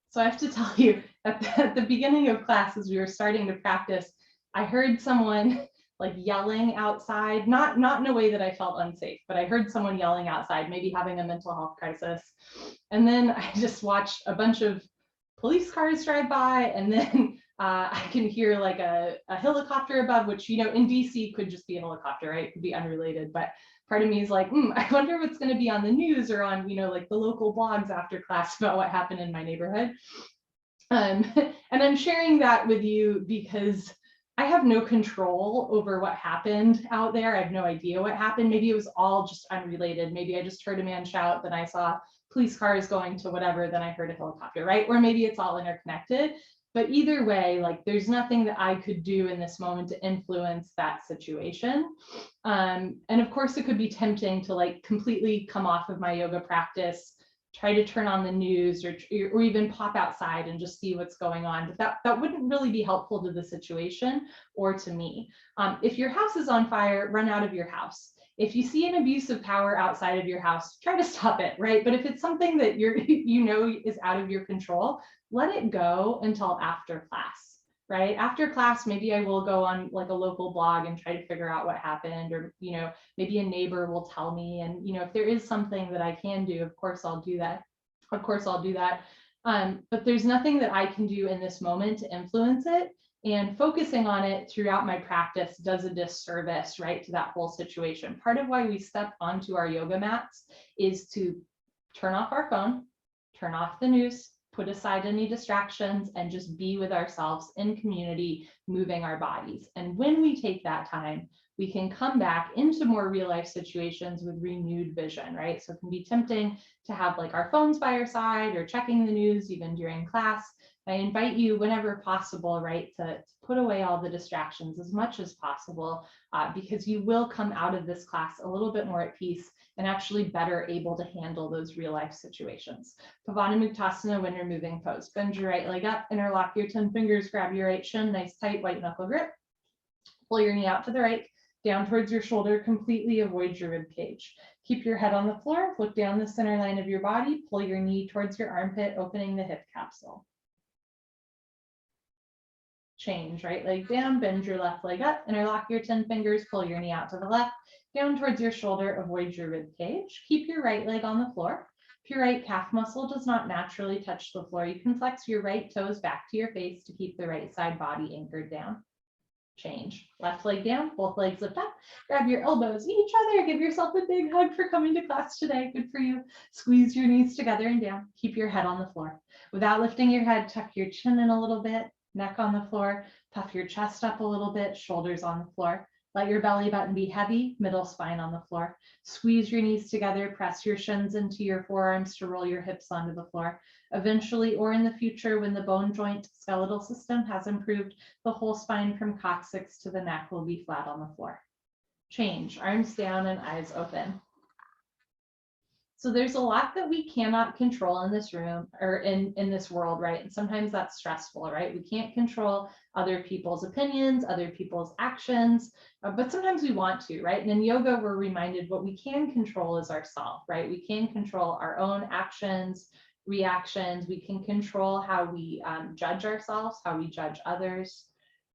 So I have to tell you, at the beginning of class, as we were starting to practice, I heard someone like yelling outside, not in a way that I felt unsafe, but I heard someone yelling outside, maybe having a mental health crisis. And then I just watched a bunch of police cars drive by, and then I can hear like a helicopter above, which, you know, in DC could just be a helicopter, right? It could be unrelated, but part of me is like, I wonder what's going to be on the news or on, you know, like the local blogs after class about what happened in my neighborhood. And I'm sharing that with you because I have no control over what happened out there. I have no idea what happened. Maybe it was all just unrelated. Maybe I just heard a man shout, then I saw police cars going to whatever, then I heard a helicopter, right? Or maybe it's all interconnected. But either way, like there's nothing that I could do in this moment to influence that situation. And of course, it could be tempting to like completely come off of my yoga practice, try to turn on the news or even pop outside and just see what's going on. But that wouldn't really be helpful to the situation or to me. If your house is on fire, run out of your house. If you see an abuse of power outside of your house, try to stop it, right? But if it's something that you know is out of your control, let it go until after class, right? After class, maybe I will go on like a local blog and try to figure out what happened, or, you know, maybe a neighbor will tell me. And, you know, if there is something that I can do, of course I'll do that. Of course I'll do that. But there's nothing that I can do in this moment to influence it. And focusing on it throughout my practice does a disservice, right, to that whole situation. Part of why we step onto our yoga mats is to turn off our phone, turn off the news, put aside any distractions, and just be with ourselves in community, moving our bodies. And when we take that time, we can come back into more real life situations with renewed vision, right? So it can be tempting to have like our phones by our side or checking the news even during class. I invite you whenever possible, right, to put away all the distractions as much as possible, because you will come out of this class a little bit more at peace and actually better able to handle those real life situations. Tavana Mutasana when you're moving pose. Bend your right leg up, interlock your 10 fingers, grab your right shin, nice tight white knuckle grip. Pull your knee out to the right, down towards your shoulder, completely avoid your rib cage. Keep your head on the floor, look down the center line of your body, pull your knee towards your armpit, opening the hip capsule. Change, right leg down, bend your left leg up, interlock your 10 fingers, pull your knee out to the left, down towards your shoulder, avoid your rib cage. Keep your right leg on the floor. If your right calf muscle does not naturally touch the floor, you can flex your right toes back to your face to keep the right side body anchored down. Change, left leg down, both legs lift up, grab your elbows each other, give yourself a big hug for coming to class today, good for you. Squeeze your knees together and down, keep your head on the floor. Without lifting your head, tuck your chin in a little bit, neck on the floor, puff your chest up a little bit, shoulders on the floor. Let your belly button be heavy, middle spine on the floor. Squeeze your knees together, press your shins into your forearms to roll your hips onto the floor. Eventually, or in the future, when the bone joint skeletal system has improved, the whole spine from coccyx to the neck will be flat on the floor. Change, arms down and eyes open. So there's a lot that we cannot control in this room or in this world, right? And sometimes that's stressful, right? We can't control other people's opinions, other people's actions, but sometimes we want to, right? And in yoga, we're reminded what we can control is ourselves, right? We can control our own actions, reactions. We can control how we judge ourselves, how we judge others,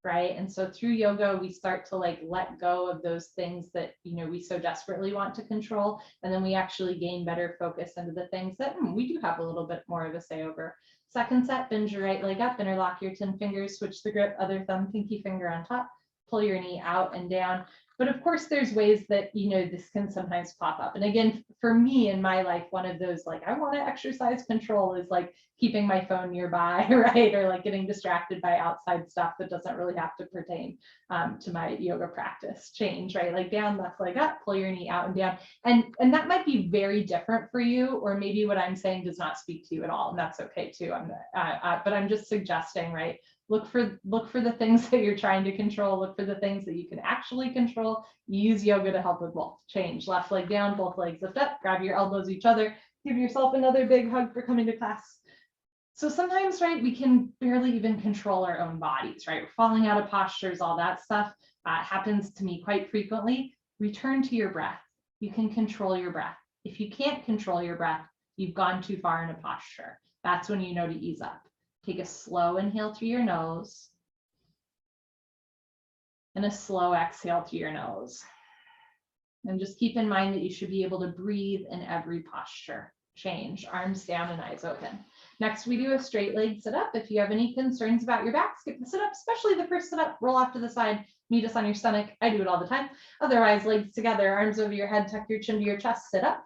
right? And so through yoga, we start to like let go of those things that, you know, we so desperately want to control. And then we actually gain better focus into the things that we do have a little bit more of a say over. Second set, bend your right leg up, interlock your 10 fingers, switch the grip, other thumb, pinky finger on top, pull your knee out and down. But of course, there's ways that, you know, this can sometimes pop up. And again, for me in my life, one of those, like, I want to exercise control is like keeping my phone nearby, right? Or like getting distracted by outside stuff that doesn't really have to pertain to my yoga practice. Change, right? Like down, left leg up, pull your knee out and down. And that might be very different for you, or maybe what I'm saying does not speak to you at all. And that's okay too. But I'm just suggesting, right? Look for the things that you're trying to control. Look for the things that you can actually control. Use yoga to help with both. Change, left leg down, both legs lift up, grab your elbows each other, give yourself another big hug for coming to class. So sometimes, right, we can barely even control our own bodies, right? We're falling out of postures, all that stuff happens to me quite frequently. Return to your breath. You can control your breath. If you can't control your breath, you've gone too far in a posture. That's when you know to ease up. Take a slow inhale through your nose and a slow exhale through your nose. And just keep in mind that you should be able to breathe in every posture. Change, arms down and eyes open. Next, we do a straight leg sit up. If you have any concerns about your back, skip the sit up, especially the first sit up, roll off to the side, knee just on your stomach. I do it all the time. Otherwise, legs together, arms over your head, tuck your chin to your chest, sit up.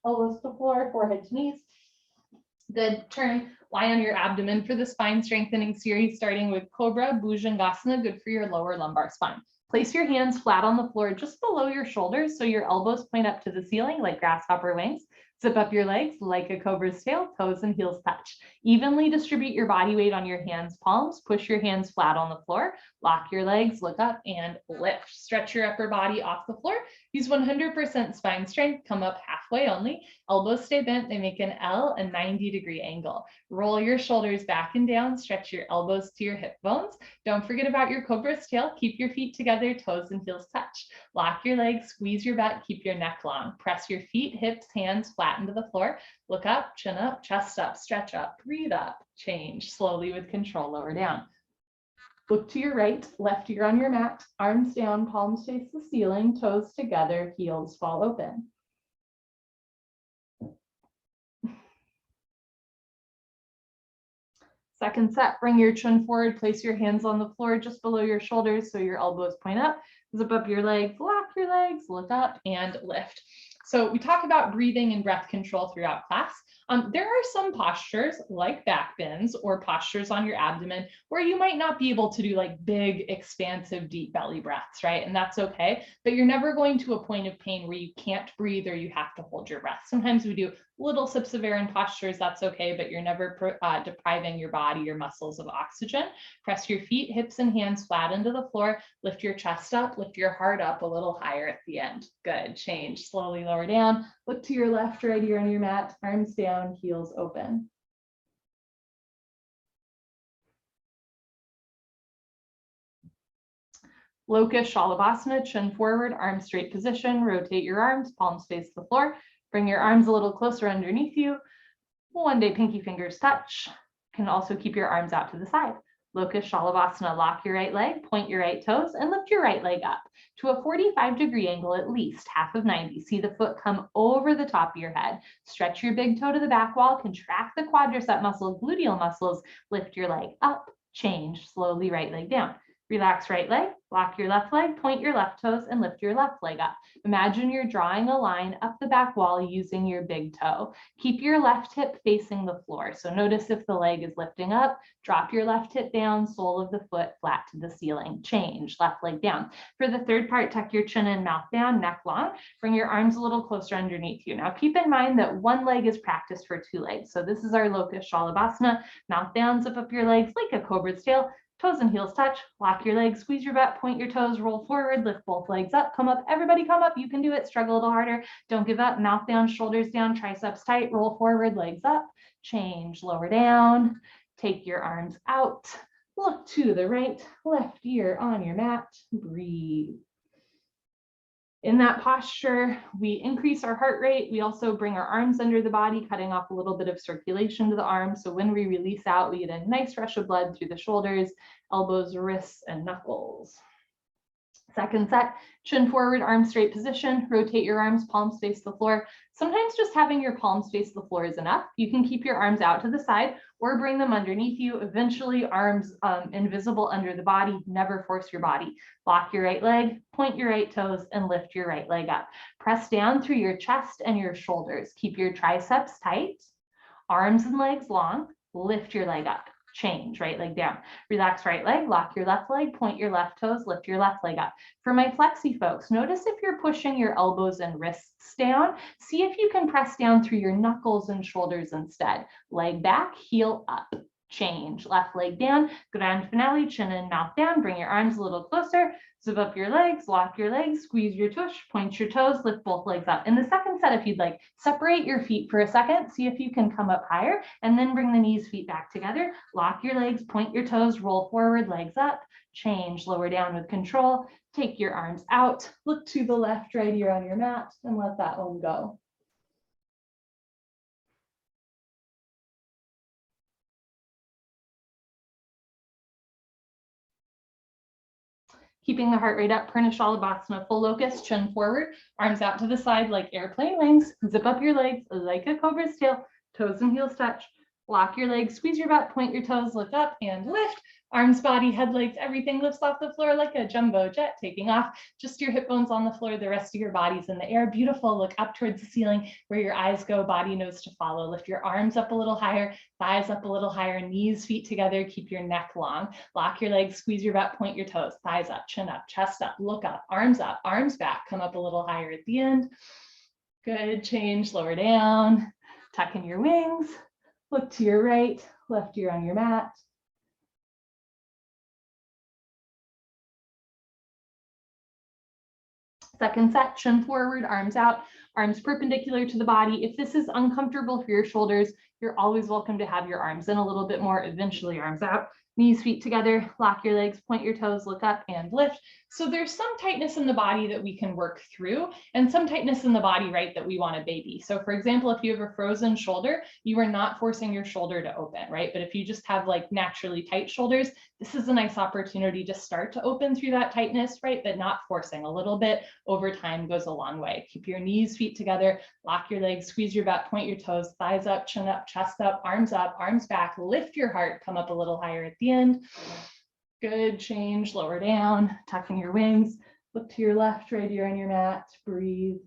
Elbows to floor, forehead to knees. Good. Turn, lie on your abdomen for the spine strengthening series, starting with Cobra Bujongasana, good for your lower lumbar spine. Place your hands flat on the floor just below your shoulders so your elbows point up to the ceiling like grasshopper wings. Zip up your legs like a cobra's tail, toes and heels touch. Evenly distribute your body weight on your hands, palms. Push your hands flat on the floor. Lock your legs, look up and lift. Stretch your upper body off the floor. Use 100% spine strength. Come up halfway only. Elbows stay bent. They make an L, a 90-degree angle. Roll your shoulders back and down. Stretch your elbows to your hip bones. Don't forget about your cobra's tail. Keep your feet together, toes and heels touch. Lock your legs, squeeze your butt, keep your neck long. Press your feet, hips, hands flat into the floor. Look up, chin up, chest up, stretch up, breathe up, change slowly with control, lower down. Look to your right, left ear on your mat, arms down, palms face the ceiling, toes together, heels fall open. Second set, bring your chin forward, place your hands on the floor just below your shoulders so your elbows point up. Zip up your legs, lock your legs, look up and lift. So we talk about breathing and breath control throughout class. There are some postures like back bends or postures on your abdomen where you might not be able to do like big, expansive, deep belly breaths, right? And that's okay, but you're never going to a point of pain where you can't breathe or you have to hold your breath. Sometimes we do little sips of air in postures, that's okay, but you're never depriving your body, your muscles of oxygen. Press your feet, hips and hands flat into the floor. Lift your chest up, lift your heart up a little higher at the end. Good, change, slowly lower down. Look to your left, right ear on your mat, arms down, heels open. Locus Shalabhasana, chin forward, arms straight position, rotate your arms, palms face the floor. Bring your arms a little closer underneath you. One day pinky fingers touch. Can also keep your arms out to the side. Locus Shalabhasana, lock your right leg, point your right toes, and lift your right leg up to a 45-degree angle, at least half of 90. See the foot come over the top of your head. Stretch your big toe to the back wall, contract the quadricep muscles, gluteal muscles, lift your leg up, change, slowly right leg down. Relax right leg, lock your left leg, point your left toes, and lift your left leg up. Imagine you're drawing a line up the back wall using your big toe. Keep your left hip facing the floor. So notice if the leg is lifting up, drop your left hip down, sole of the foot flat to the ceiling. Change, left leg down. For the third part, tuck your chin and mouth down, neck long. Bring your arms a little closer underneath you. Now keep in mind that one leg is practiced for two legs. So this is our Locus Shalabhasana. Mouth down, zip up your legs like a cobra's tail. toes and heels touch, lock your legs, squeeze your butt, point your toes, roll forward, lift both legs up, come up, everybody come up, you can do it, struggle a little harder, don't give up, mouth down, shoulders down, triceps tight, roll forward, legs up, change, lower down, take your arms out, look to the right, left ear on your mat, breathe. In that posture, we increase our heart rate. We also bring our arms under the body, cutting off a little bit of circulation to the arms. So when we release out, we get a nice rush of blood through the shoulders, elbows, wrists, and knuckles. Second set, chin forward, arms straight position, rotate your arms, palms face the floor. Sometimes just having your palms face the floor is enough. You can keep your arms out to the side or bring them underneath you. Eventually, arms invisible under the body, never force your body. Lock your right leg, point your right toes, and lift your right leg up. Press down through your chest and your shoulders. Keep your triceps tight, arms and legs long, lift your leg up. Change, right leg down. Relax right leg, lock your left leg, point your left toes, lift your left leg up. For my flexi folks, notice if you're pushing your elbows and wrists down, see if you can press down through your knuckles and shoulders instead. Leg back, heel up. Change, left leg down, grand finale, chin and mouth down, bring your arms a little closer, zip up your legs, lock your legs, squeeze your tush, point your toes, lift both legs up. In the second set, if you'd like, separate your feet for a second, see if you can come up higher, and then bring the knees, feet back together, lock your legs, point your toes, roll forward, legs up, change, lower down with control, take your arms out, look to the left, right ear on your mat, and let that one go. Keeping the heart rate up, Purna Shalabhasana, full locus, chin forward, arms out to the side like airplane wings, zip up your legs like a cobra's tail, toes and heels touch, lock your legs, squeeze your butt, point your toes, lift up and lift, arms, body, head, legs, everything lifts off the floor like a jumbo jet taking off, just your hip bones on the floor, the rest of your body's in the air, beautiful, look up towards the ceiling where your eyes go, body knows to follow, lift your arms up a little higher, thighs up a little higher, knees, feet together, keep your neck long, lock your legs, squeeze your butt, point your toes, thighs up, chin up, chest up, look up, arms back, come up a little higher at the end. Good, change, lower down, tuck in your wings, look to your right, left ear on your mat. Second set, chin forward, arms out, arms perpendicular to the body. If this is uncomfortable for your shoulders, you're always welcome to have your arms in a little bit more, eventually arms out. Knees, feet together, lock your legs, point your toes, look up and lift. So there's some tightness in the body that we can work through and some tightness in the body, right, that we want to baby. So for example, if you have a frozen shoulder, you are not forcing your shoulder to open, right? But if you just have like naturally tight shoulders, this is a nice opportunity to start to open through that tightness, right? But not forcing a little bit over time goes a long way. Keep your knees, feet together, lock your legs, squeeze your butt, point your toes, thighs up, chin up, chest up, arms back, lift your heart, come up a little higher at the end. Good, change, lower down, tuck in your wings, look to your left, right ear on your mat, breathe.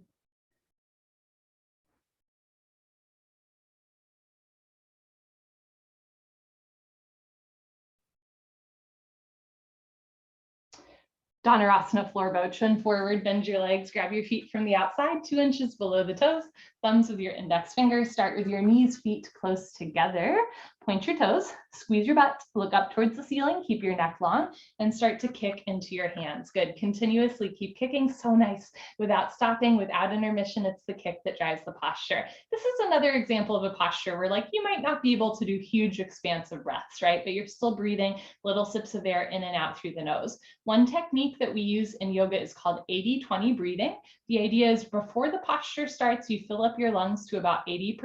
Dhanurasana, floor bow, chin forward, bend your legs, grab your feet from the outside, 2 inches below the toes, thumbs with your index fingers, start with your knees, feet close together, point your toes, squeeze your butt, look up towards the ceiling, keep your neck long, and start to kick into your hands. Good, continuously keep kicking, so nice, without stopping, without intermission, it's the kick that drives the posture. This is another example of a posture where like you might not be able to do huge expansive breaths, right? But you're still breathing little sips of air in and out through the nose. One technique that we use in yoga is called 80-20 breathing. The idea is before the posture starts, you fill up your lungs to about 80%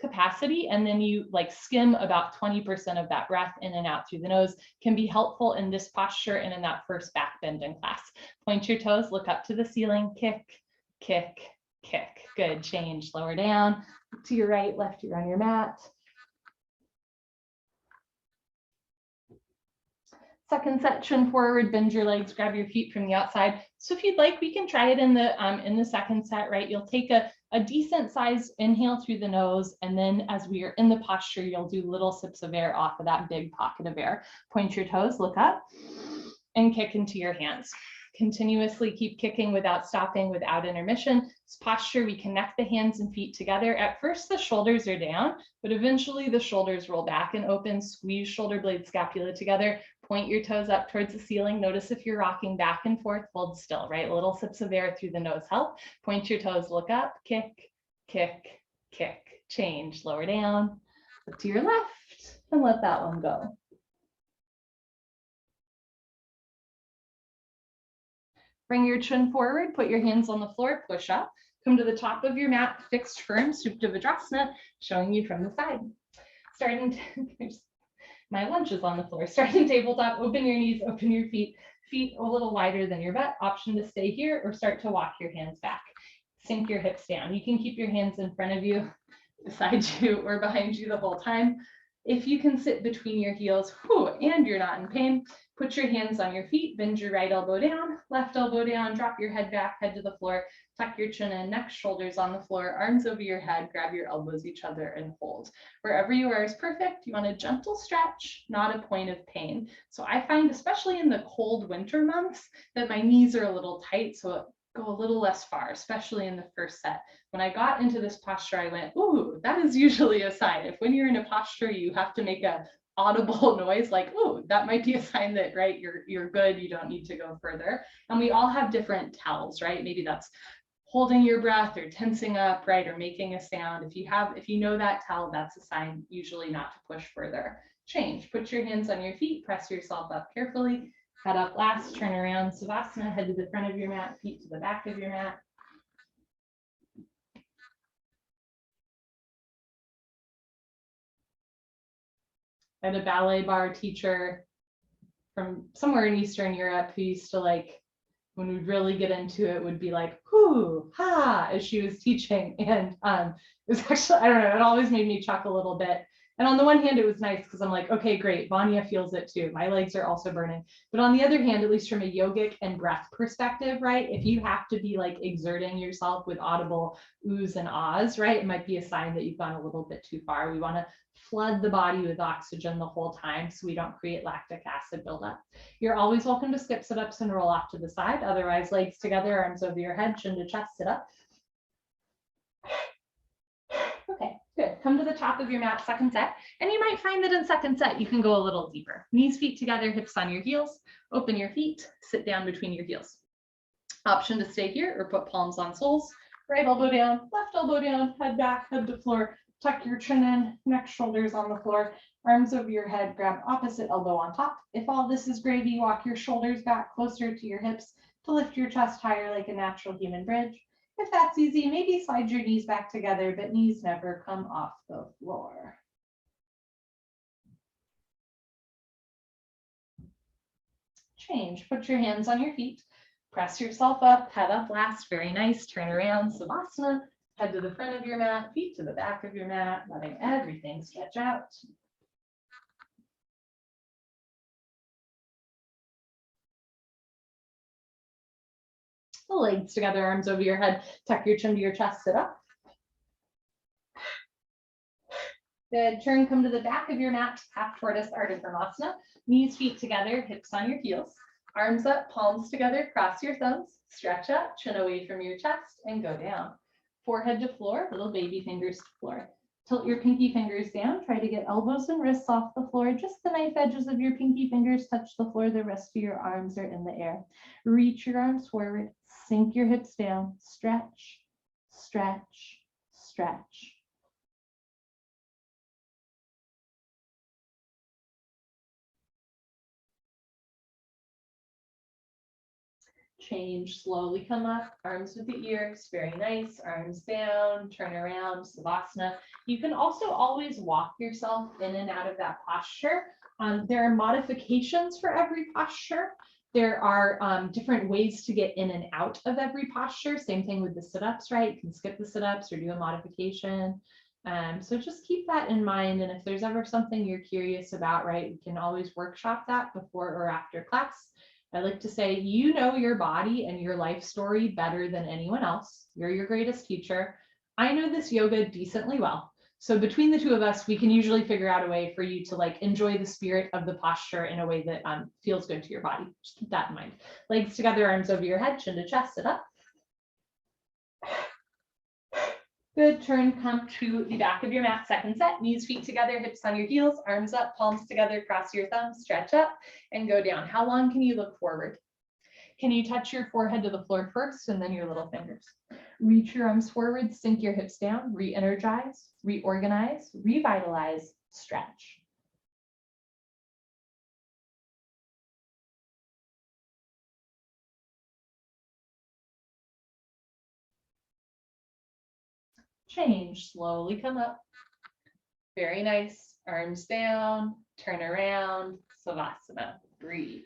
capacity, and then you like skim about 20% of that breath in and out through the nose. Can be helpful in this posture and in that first back bend in class. Point your toes, look up to the ceiling, kick, kick, kick. Good, change, lower down, to your right, left ear on your mat. Second set, chin forward, bend your legs, grab your feet from the outside. So if you'd like, we can try it in the second set, right? You'll take a decent size inhale through the nose, and then as we are in the posture, you'll do little sips of air off of that big pocket of air. Point your toes, look up, and kick into your hands. Continuously keep kicking without stopping, without intermission. This posture, we connect the hands and feet together. At first, the shoulders are down, but eventually the shoulders roll back and open, squeeze shoulder blade scapula together, Point your toes up towards the ceiling. Notice if you're rocking back and forth, hold still, right? Little sips of air through the nose help. Point your toes, look up, kick, kick, kick, change, lower down, look to your left, and let that one go. Bring your chin forward, put your hands on the floor, push up, come to the top of your mat, fixed firm, Supta Vajrasana, showing you from the side. Starting to, my lunch is on the floor. Starting tabletop, open your knees, open your feet a little wider than your butt. Option to stay here or start to walk your hands back. Sink your hips down. You can keep your hands in front of you, beside you, or behind you the whole time. If you can sit between your heels, and you're not in pain, put your hands on your feet, bend your right elbow down, left elbow down, drop your head back, head to the floor, tuck your chin in, neck, shoulders on the floor, arms over your head, grab your elbows each other and hold. Wherever you are is perfect. You want a gentle stretch, not a point of pain. So I find, especially in the cold winter months, that my knees are a little tight, so go a little less far, especially in the first set. When I got into this posture, I went, ooh, that is usually a sign. If when you're in a posture, you have to make a audible noise, like, ooh, that might be a sign that, right, you're good, you don't need to go further. And we all have different tells, right? Maybe that's holding your breath or tensing up, right, or making a sound. If you know that tell, that's a sign usually not to push further. Change, put your hands on your feet, press yourself up carefully, head up last, turn around, Savasana, head to the front of your mat, feet to the back of your mat. I had a ballet bar teacher from somewhere in Eastern Europe who used to, like, when we'd really get into it, would be like, hoo, ha, as she was teaching. And it was actually, I don't know, it always made me chuckle a little bit. And on the one hand, it was nice because I'm like, okay, great, Vanya feels it too. My legs are also burning. But on the other hand, at least from a yogic and breath perspective, right, if you have to be like exerting yourself with audible oohs and ahs, right, it might be a sign that you've gone a little bit too far. We want to flood the body with oxygen the whole time so we don't create lactic acid buildup. You're always welcome to skip sit-ups and roll off to the side. Otherwise, legs together, arms over your head, chin to chest, sit up. Okay, good. Come to the top of your mat, second set. And you might find that in second set, you can go a little deeper. Knees, feet together, hips on your heels. Open your feet, sit down between your heels. Option to stay here or put palms on soles. Right elbow down, left elbow down, head back, head to floor. Tuck your chin in, neck, shoulders on the floor, arms over your head, grab opposite elbow on top. If all this is gravy, walk your shoulders back closer to your hips to lift your chest higher like a natural human bridge. If that's easy, maybe slide your knees back together, but knees never come off the floor. Change, put your hands on your feet, press yourself up, head up last, very nice, turn around, Savasana. Head to the front of your mat, feet to the back of your mat, letting everything stretch out. The legs together, arms over your head, tuck your chin to your chest, sit up. Good, turn, come to the back of your mat, half tortoise, Ardha Brahmasana. Knees, feet together, hips on your heels. Arms up, palms together, cross your thumbs, stretch up, chin away from your chest, and go down. Forehead to floor, little baby fingers to floor. Tilt your pinky fingers down. Try to get elbows and wrists off the floor. Just the knife edges of your pinky fingers touch the floor. The rest of your arms are in the air. Reach your arms forward. Sink your hips down. Stretch, stretch, stretch. Change, slowly come up, arms with the ears, very nice, arms down, turn around, Savasana. You can also always walk yourself in and out of that posture. There are modifications for every posture. There are different ways to get in and out of every posture. Same thing with the sit-ups, right? You can skip the sit-ups or do a modification. So just keep that in mind. And if there's ever something you're curious about, right, we can always workshop that before or after class. I like to say, you know your body and your life story better than anyone else. You're your greatest teacher. I know this yoga decently well. So between the two of us, we can usually figure out a way for you to like enjoy the spirit of the posture in a way that feels good to your body. Just keep that in mind. Legs together, arms over your head, chin to chest, sit up. Good, turn, come to the back of your mat, second set, knees, feet together, hips on your heels, arms up, palms together, cross your thumbs, stretch up and go down. How long can you look forward? Can you touch your forehead to the floor first and then your little fingers? Reach your arms forward, sink your hips down, re-energize, reorganize, revitalize, stretch. Change, slowly come up. Very nice. Arms down, turn around, Savasana, breathe.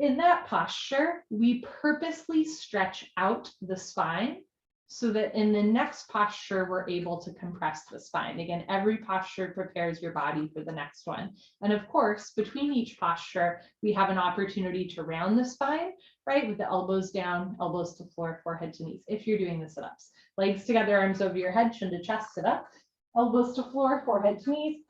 In that posture, we purposely stretch out the spine so that in the next posture, we're able to compress the spine. Again, every posture prepares your body for the next one. And of course, between each posture, we have an opportunity to round the spine, right? With the elbows down, elbows to floor, forehead to knees, if you're doing the sit-ups. Legs together, arms over your head, chin to chest, sit up. Elbows to floor, forehead to knees.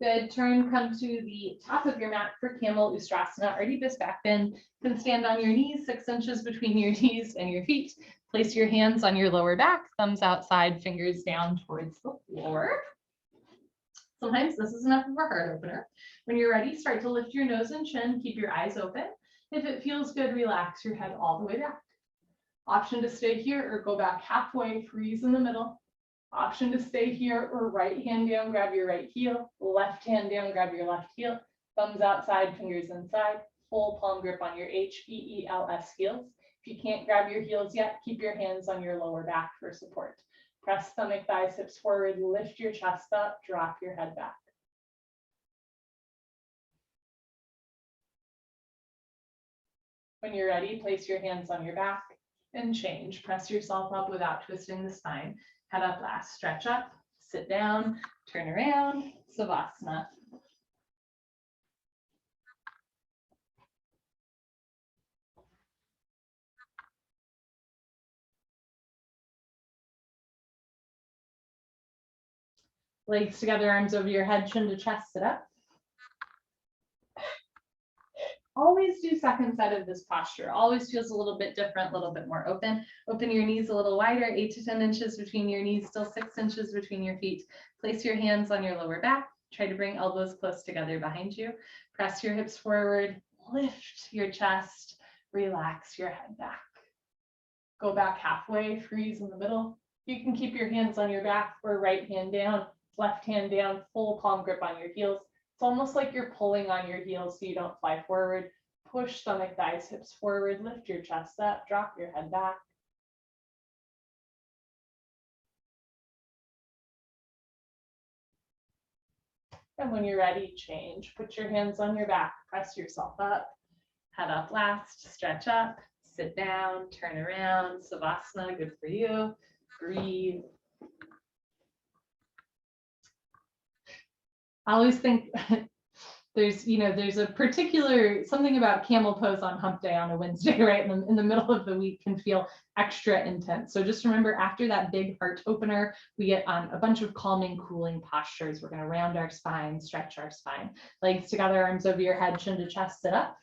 Good, turn, come to the top of your mat for Camel Ustrasana or deepest back bend. You can stand on your knees, 6 inches between your knees and your feet. Place your hands on your lower back, thumbs outside, fingers down towards the floor. Sometimes this is enough of a heart opener. When you're ready, start to lift your nose and chin, keep your eyes open. If it feels good, relax your head all the way back. Option to stay here or go back halfway, freeze in the middle. Option to stay here or right hand down, grab your right heel, left hand down, grab your left heel, thumbs outside, fingers inside, full palm grip on your HEELS heels. If you can't grab your heels yet, keep your hands on your lower back for support. Press stomach, thighs, hips forward, lift your chest up, drop your head back. When you're ready, place your hands on your back and change. Press yourself up without twisting the spine. Head up last, stretch up, sit down, turn around, Savasana. Legs together, arms over your head, chin to chest, sit up. Always do second set of this posture. Always feels a little bit different, a little bit more open. Open your knees a little wider, 8 to 10 inches between your knees, still 6 inches between your feet. Place your hands on your lower back. Try to bring elbows close together behind you. Press your hips forward, lift your chest, relax your head back. Go back halfway, freeze in the middle. You can keep your hands on your back or right hand down, left hand down, full palm grip on your heels. It's almost like you're pulling on your heels so you don't fly forward. Push stomach, thighs, hips forward, lift your chest up, drop your head back. And when you're ready, change. Put your hands on your back, press yourself up, head up last, stretch up, sit down, turn around, Savasana, good for you. Breathe. I always think there's a particular something about camel pose on hump day on a Wednesday, right? In the middle of the week can feel extra intense. So just remember, after that big heart opener, we get a bunch of calming, cooling postures. We're going to round our spine, stretch our spine. Legs together, arms over your head, chin to chest, sit up.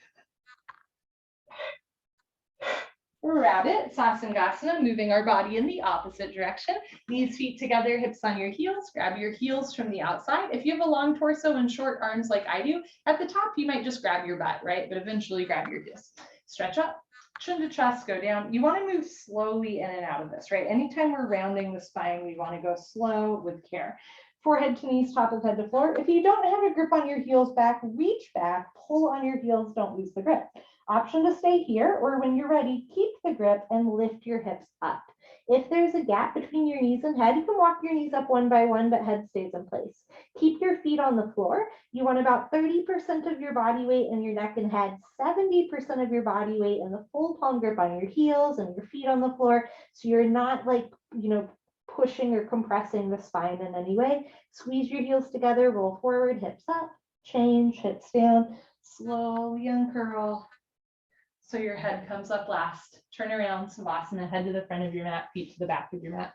Rabbit, Sasangasana, moving our body in the opposite direction. Knees, feet together, hips on your heels. Grab your heels from the outside. If you have a long torso and short arms like I do, at the top, you might just grab your butt, right? But eventually grab your heels. Stretch up, chin to chest, go down. You want to move slowly in and out of this, right? Anytime we're rounding the spine, we want to go slow with care. Forehead to knees, top of head to floor. If you don't have a grip on your heels back, reach back, pull on your heels, don't lose the grip. Option to stay here, or when you're ready, keep the grip and lift your hips up. If there's a gap between your knees and head, you can walk your knees up one by one, but head stays in place. Keep your feet on the floor. You want about 30% of your body weight in your neck and head, 70% of your body weight in the full palm grip on your heels and your feet on the floor. So you're not pushing or compressing the spine in any way. Squeeze your heels together, roll forward, hips up, change, hips down, slowly uncurl. So your head comes up last. Turn around, Savasana, head to the front of your mat, feet to the back of your mat.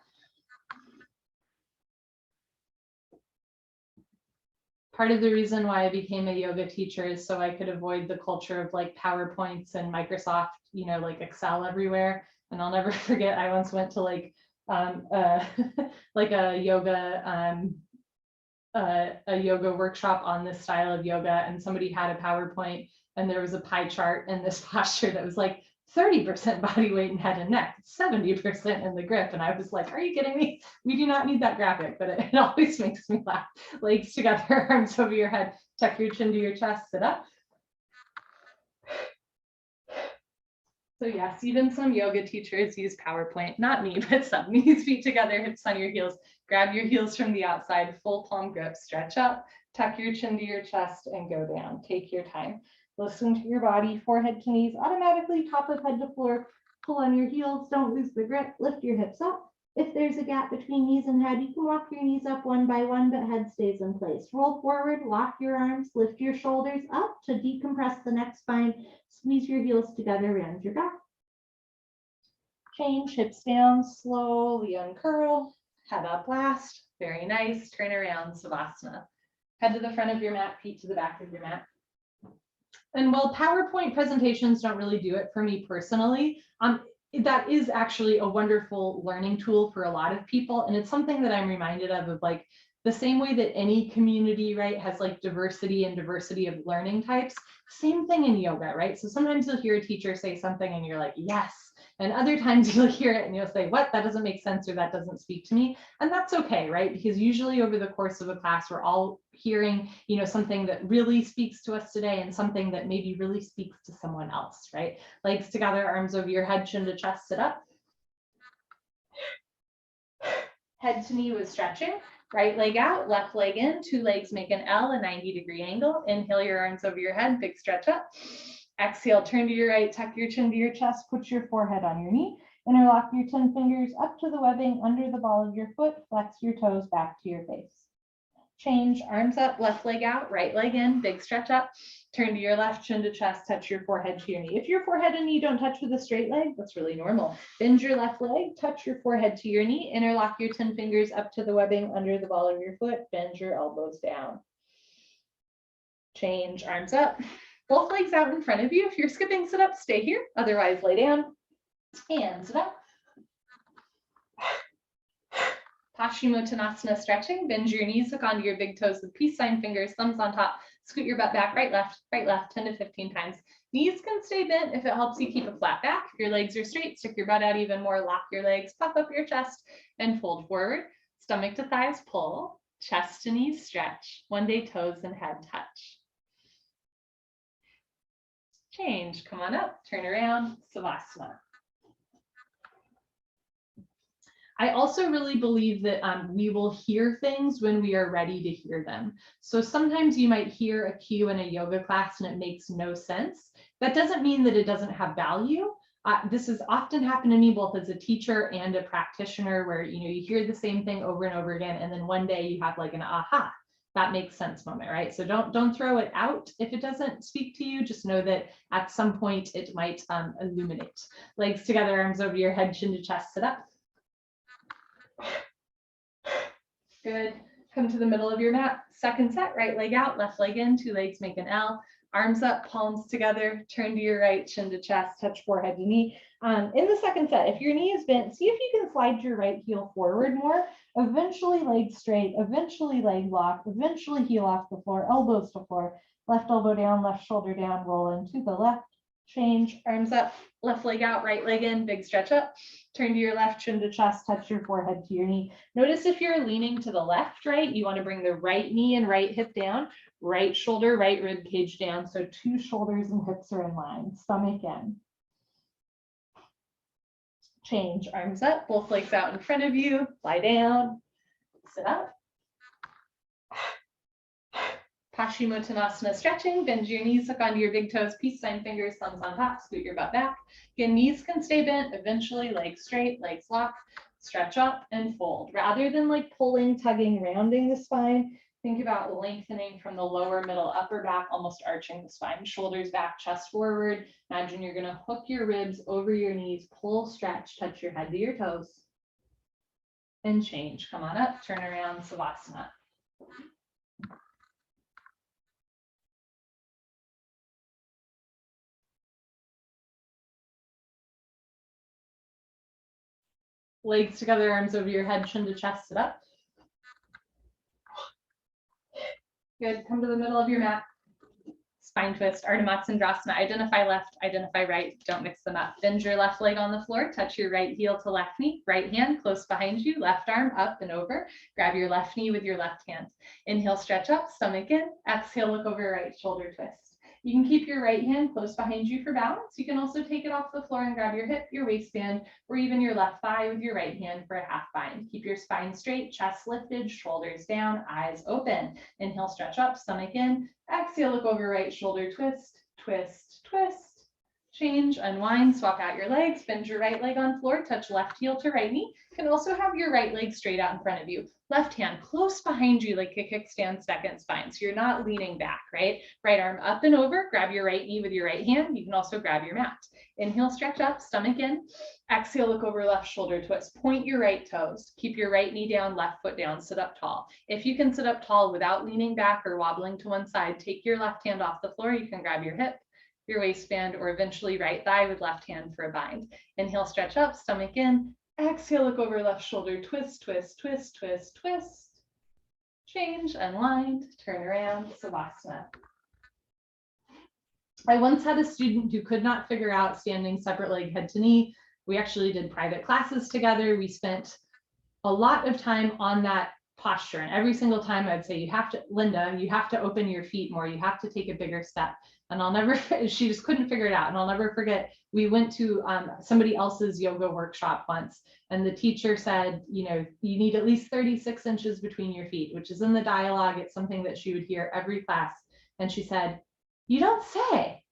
Part of the reason why I became a yoga teacher is so I could avoid the culture of like PowerPoints and Microsoft, like Excel everywhere. And I'll never forget, I once went to like like a yoga workshop on this style of yoga, and somebody had a PowerPoint and there was a pie chart in this posture that was like 30% body weight in head and neck, 70% in the grip. And I was like, are you kidding me? We do not need that graphic, but it always makes me laugh. Legs together, arms over your head, tuck your chin to your chest, sit up. So yes, even some yoga teachers use PowerPoint, not me, but some. Knees, feet together, hips on your heels. Grab your heels from the outside, full palm grip, stretch up, tuck your chin to your chest and go down. Take your time. Listen to your body, forehead to knees, automatically top of head to floor. Pull on your heels, don't lose the grip, lift your hips up. If there's a gap between knees and head, you can walk your knees up one by one, but head stays in place. Roll forward, lock your arms, lift your shoulders up to decompress the neck spine. Squeeze your heels together, round your back. Change, hips down, slowly uncurl, head up last. Very nice. Turn around, Savasana. Head to the front of your mat, feet to the back of your mat. And while PowerPoint presentations don't really do it for me personally, that is actually a wonderful learning tool for a lot of people. And it's something that I'm reminded of like the same way that any community, right, has like diversity of learning types, same thing in yoga, right? So sometimes you'll hear a teacher say something and you're like, yes. And other times you'll hear it and you'll say, what, that doesn't make sense, or that doesn't speak to me. And that's okay, right? Because usually over the course of a class, we're all hearing, something that really speaks to us today and something that maybe really speaks to someone else, right? Legs together, arms over your head, chin to chest, sit up. Head to knee with stretching. Right leg out, left leg in, two legs make an L, a 90-degree angle. Inhale your arms over your head, big stretch up. Exhale, turn to your right, tuck your chin to your chest, put your forehead on your knee. Interlock your 10 fingers up to the webbing under the ball of your foot, flex your toes back to your face. Change, arms up, left leg out, right leg in, big stretch up. Turn to your left, chin to chest, touch your forehead to your knee. If your forehead and knee don't touch with a straight leg, that's really normal. Bend your left leg, touch your forehead to your knee, interlock your 10 fingers up to the webbing under the ball of your foot, bend your elbows down. Change, arms up, both legs out in front of you. If you're skipping sit up, stay here. Otherwise, lay down and sit up. Mutasana stretching. Bend your knees, hook onto your big toes with peace sign fingers, thumbs on top. Scoot your butt back, right, left, 10 to 15 times. Knees can stay bent if it helps you keep a flat back. If your legs are straight, stick your butt out even more, lock your legs, puff up your chest, and fold forward. Stomach to thighs, pull. Chest to knees, stretch. One day toes and head touch. Change, come on up, turn around, Savasana. I also really believe that we will hear things when we are ready to hear them. So sometimes you might hear a cue in a yoga class and it makes no sense. That doesn't mean that it doesn't have value. This has often happened to me both as a teacher and a practitioner, where you hear the same thing over and over again, and then one day you have like an aha, that makes sense moment, right? So don't throw it out if it doesn't speak to you. Just know that at some point it might illuminate. Legs together, arms over your head, chin to chest, sit up. Good. Come to the middle of your mat. Second set, right leg out, left leg in, two legs make an L. Arms up, palms together, turn to your right, chin to chest, touch forehead to knee. In the second set, if your knee is bent, see if you can slide your right heel forward more. Eventually leg straight, eventually leg lock, eventually heel off the floor, elbows to floor, left elbow down, left shoulder down, roll into the left. Change, arms up, left leg out, right leg in, big stretch up. Turn to your left, chin to chest, touch your forehead to your knee. Notice if you're leaning to the left, right, you want to bring the right knee and right hip down, right shoulder, right rib cage down. So two shoulders and hips are in line, stomach in. Change, arms up, both legs out in front of you, lie down, sit up. Mutasana stretching, bend your knees, hook onto your big toes, peace sign fingers, thumbs on top, scoot your butt back. Again, knees can stay bent, eventually legs straight, legs lock, stretch up and fold. Rather than like pulling, tugging, rounding the spine, think about lengthening from the lower, middle, upper back, almost arching the spine, shoulders back, chest forward. Imagine you're gonna hook your ribs over your knees, pull, stretch, touch your head to your toes, and change. Come on up, turn around, Savasana. Legs together, arms over your head, chin to chest, sit up. Good, come to the middle of your mat. Spine twist, Ardha Matsyendrasana. Identify left, identify right, don't mix them up. Bend your left leg on the floor, touch your right heel to left knee, right hand close behind you, left arm up and over. Grab your left knee with your left hand. Inhale, stretch up, stomach in. Exhale, look over right shoulder twist. You can keep your right hand close behind you for balance. You can also take it off the floor and grab your hip, your waistband, or even your left thigh with your right hand for a half bind. Keep your spine straight, chest lifted, shoulders down, eyes open. Inhale, stretch up, stomach in. Exhale, look over right shoulder, twist, twist, twist. Change, unwind, swap out your legs, bend your right leg on floor, touch left heel to right knee. You can also have your right leg straight out in front of you. Left hand close behind you like a kickstand second spine. So you're not leaning back, right? Right arm up and over, grab your right knee with your right hand. You can also grab your mat. Inhale, stretch up, stomach in. Exhale, look over left shoulder twist. Point your right toes. Keep your right knee down, left foot down, sit up tall. If you can sit up tall without leaning back or wobbling to one side, take your left hand off the floor. You can grab your hip, your waistband, or eventually right thigh with left hand for a bind. Inhale, stretch up, stomach in. Exhale, look over left shoulder, twist, twist, twist, twist, twist. Change, unwind, turn around, Savasana. I once had a student who could not figure out standing separate leg head to knee. We actually did private classes together. We spent a lot of time on that posture. And every single time I'd say, you have to, Linda, you have to open your feet more. You have to take a bigger step. And I'll never, she just couldn't figure it out. And I'll never forget, we went to somebody else's yoga workshop once. And the teacher said, you know, you need at least 36 inches between your feet, which is in the dialogue. It's something that she would hear every class. And she said, you don't say.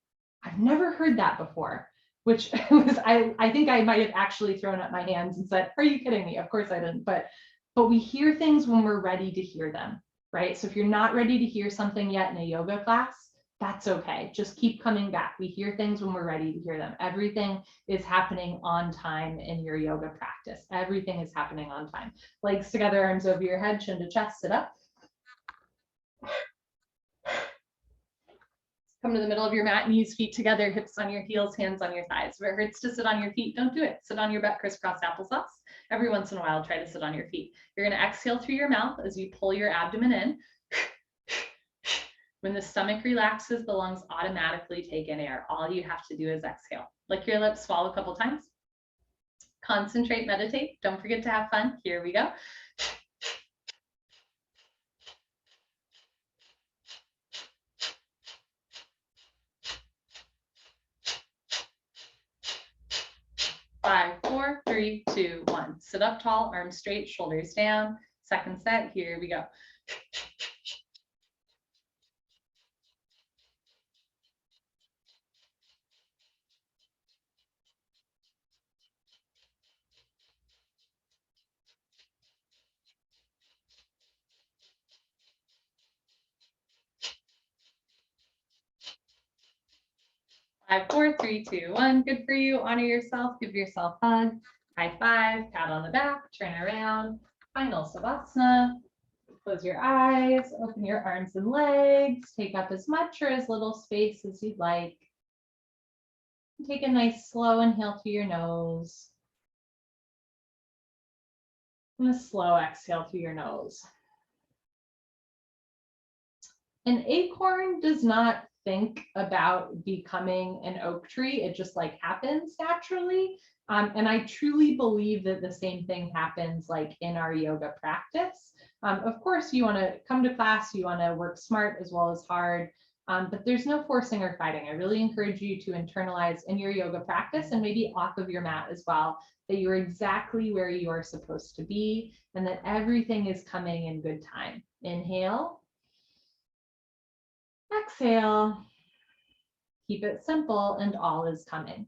I've never heard that before. Which was, I think I might have actually thrown up my hands and said, are you kidding me? Of course I didn't. But we hear things when we're ready to hear them, right? So if you're not ready to hear something yet in a yoga class, that's okay. Just keep coming back. We hear things when we're ready to hear them. Everything is happening on time in your yoga practice. Everything is happening on time. Legs together, arms over your head, chin to chest, sit up. Come to the middle of your mat, knees, feet together, hips on your heels, hands on your thighs. If it hurts to sit on your feet, don't do it. Sit on your butt, crisscross applesauce. Every once in a while, try to sit on your feet. You're going to exhale through your mouth as you pull your abdomen in. When the stomach relaxes, the lungs automatically take in air. All you have to do is exhale. Lick your lips, swallow a couple times. Concentrate, meditate. Don't forget to have fun. Here we go. Five, four, three, two, one. Sit up tall, arms straight, shoulders down. Second set, here we go. Five, four, three, two, one. Good for you. Honor yourself. Give yourself a hug. High five. Pat on the back. Turn around. Final Savasana. Close your eyes. Open your arms and legs. Take up as much or as little space as you'd like. Take a nice slow inhale through your nose. And a slow exhale through your nose. An acorn does not think about becoming an oak tree. It just like happens naturally. And I truly believe that the same thing happens like in our yoga practice. Of course, you want to come to class, you want to work smart as well as hard, but there's no forcing or fighting. I really encourage you to internalize in your yoga practice and maybe off of your mat as well, that you're exactly where you are supposed to be and that everything is coming in good time. Inhale. Exhale. Keep it simple and all is coming.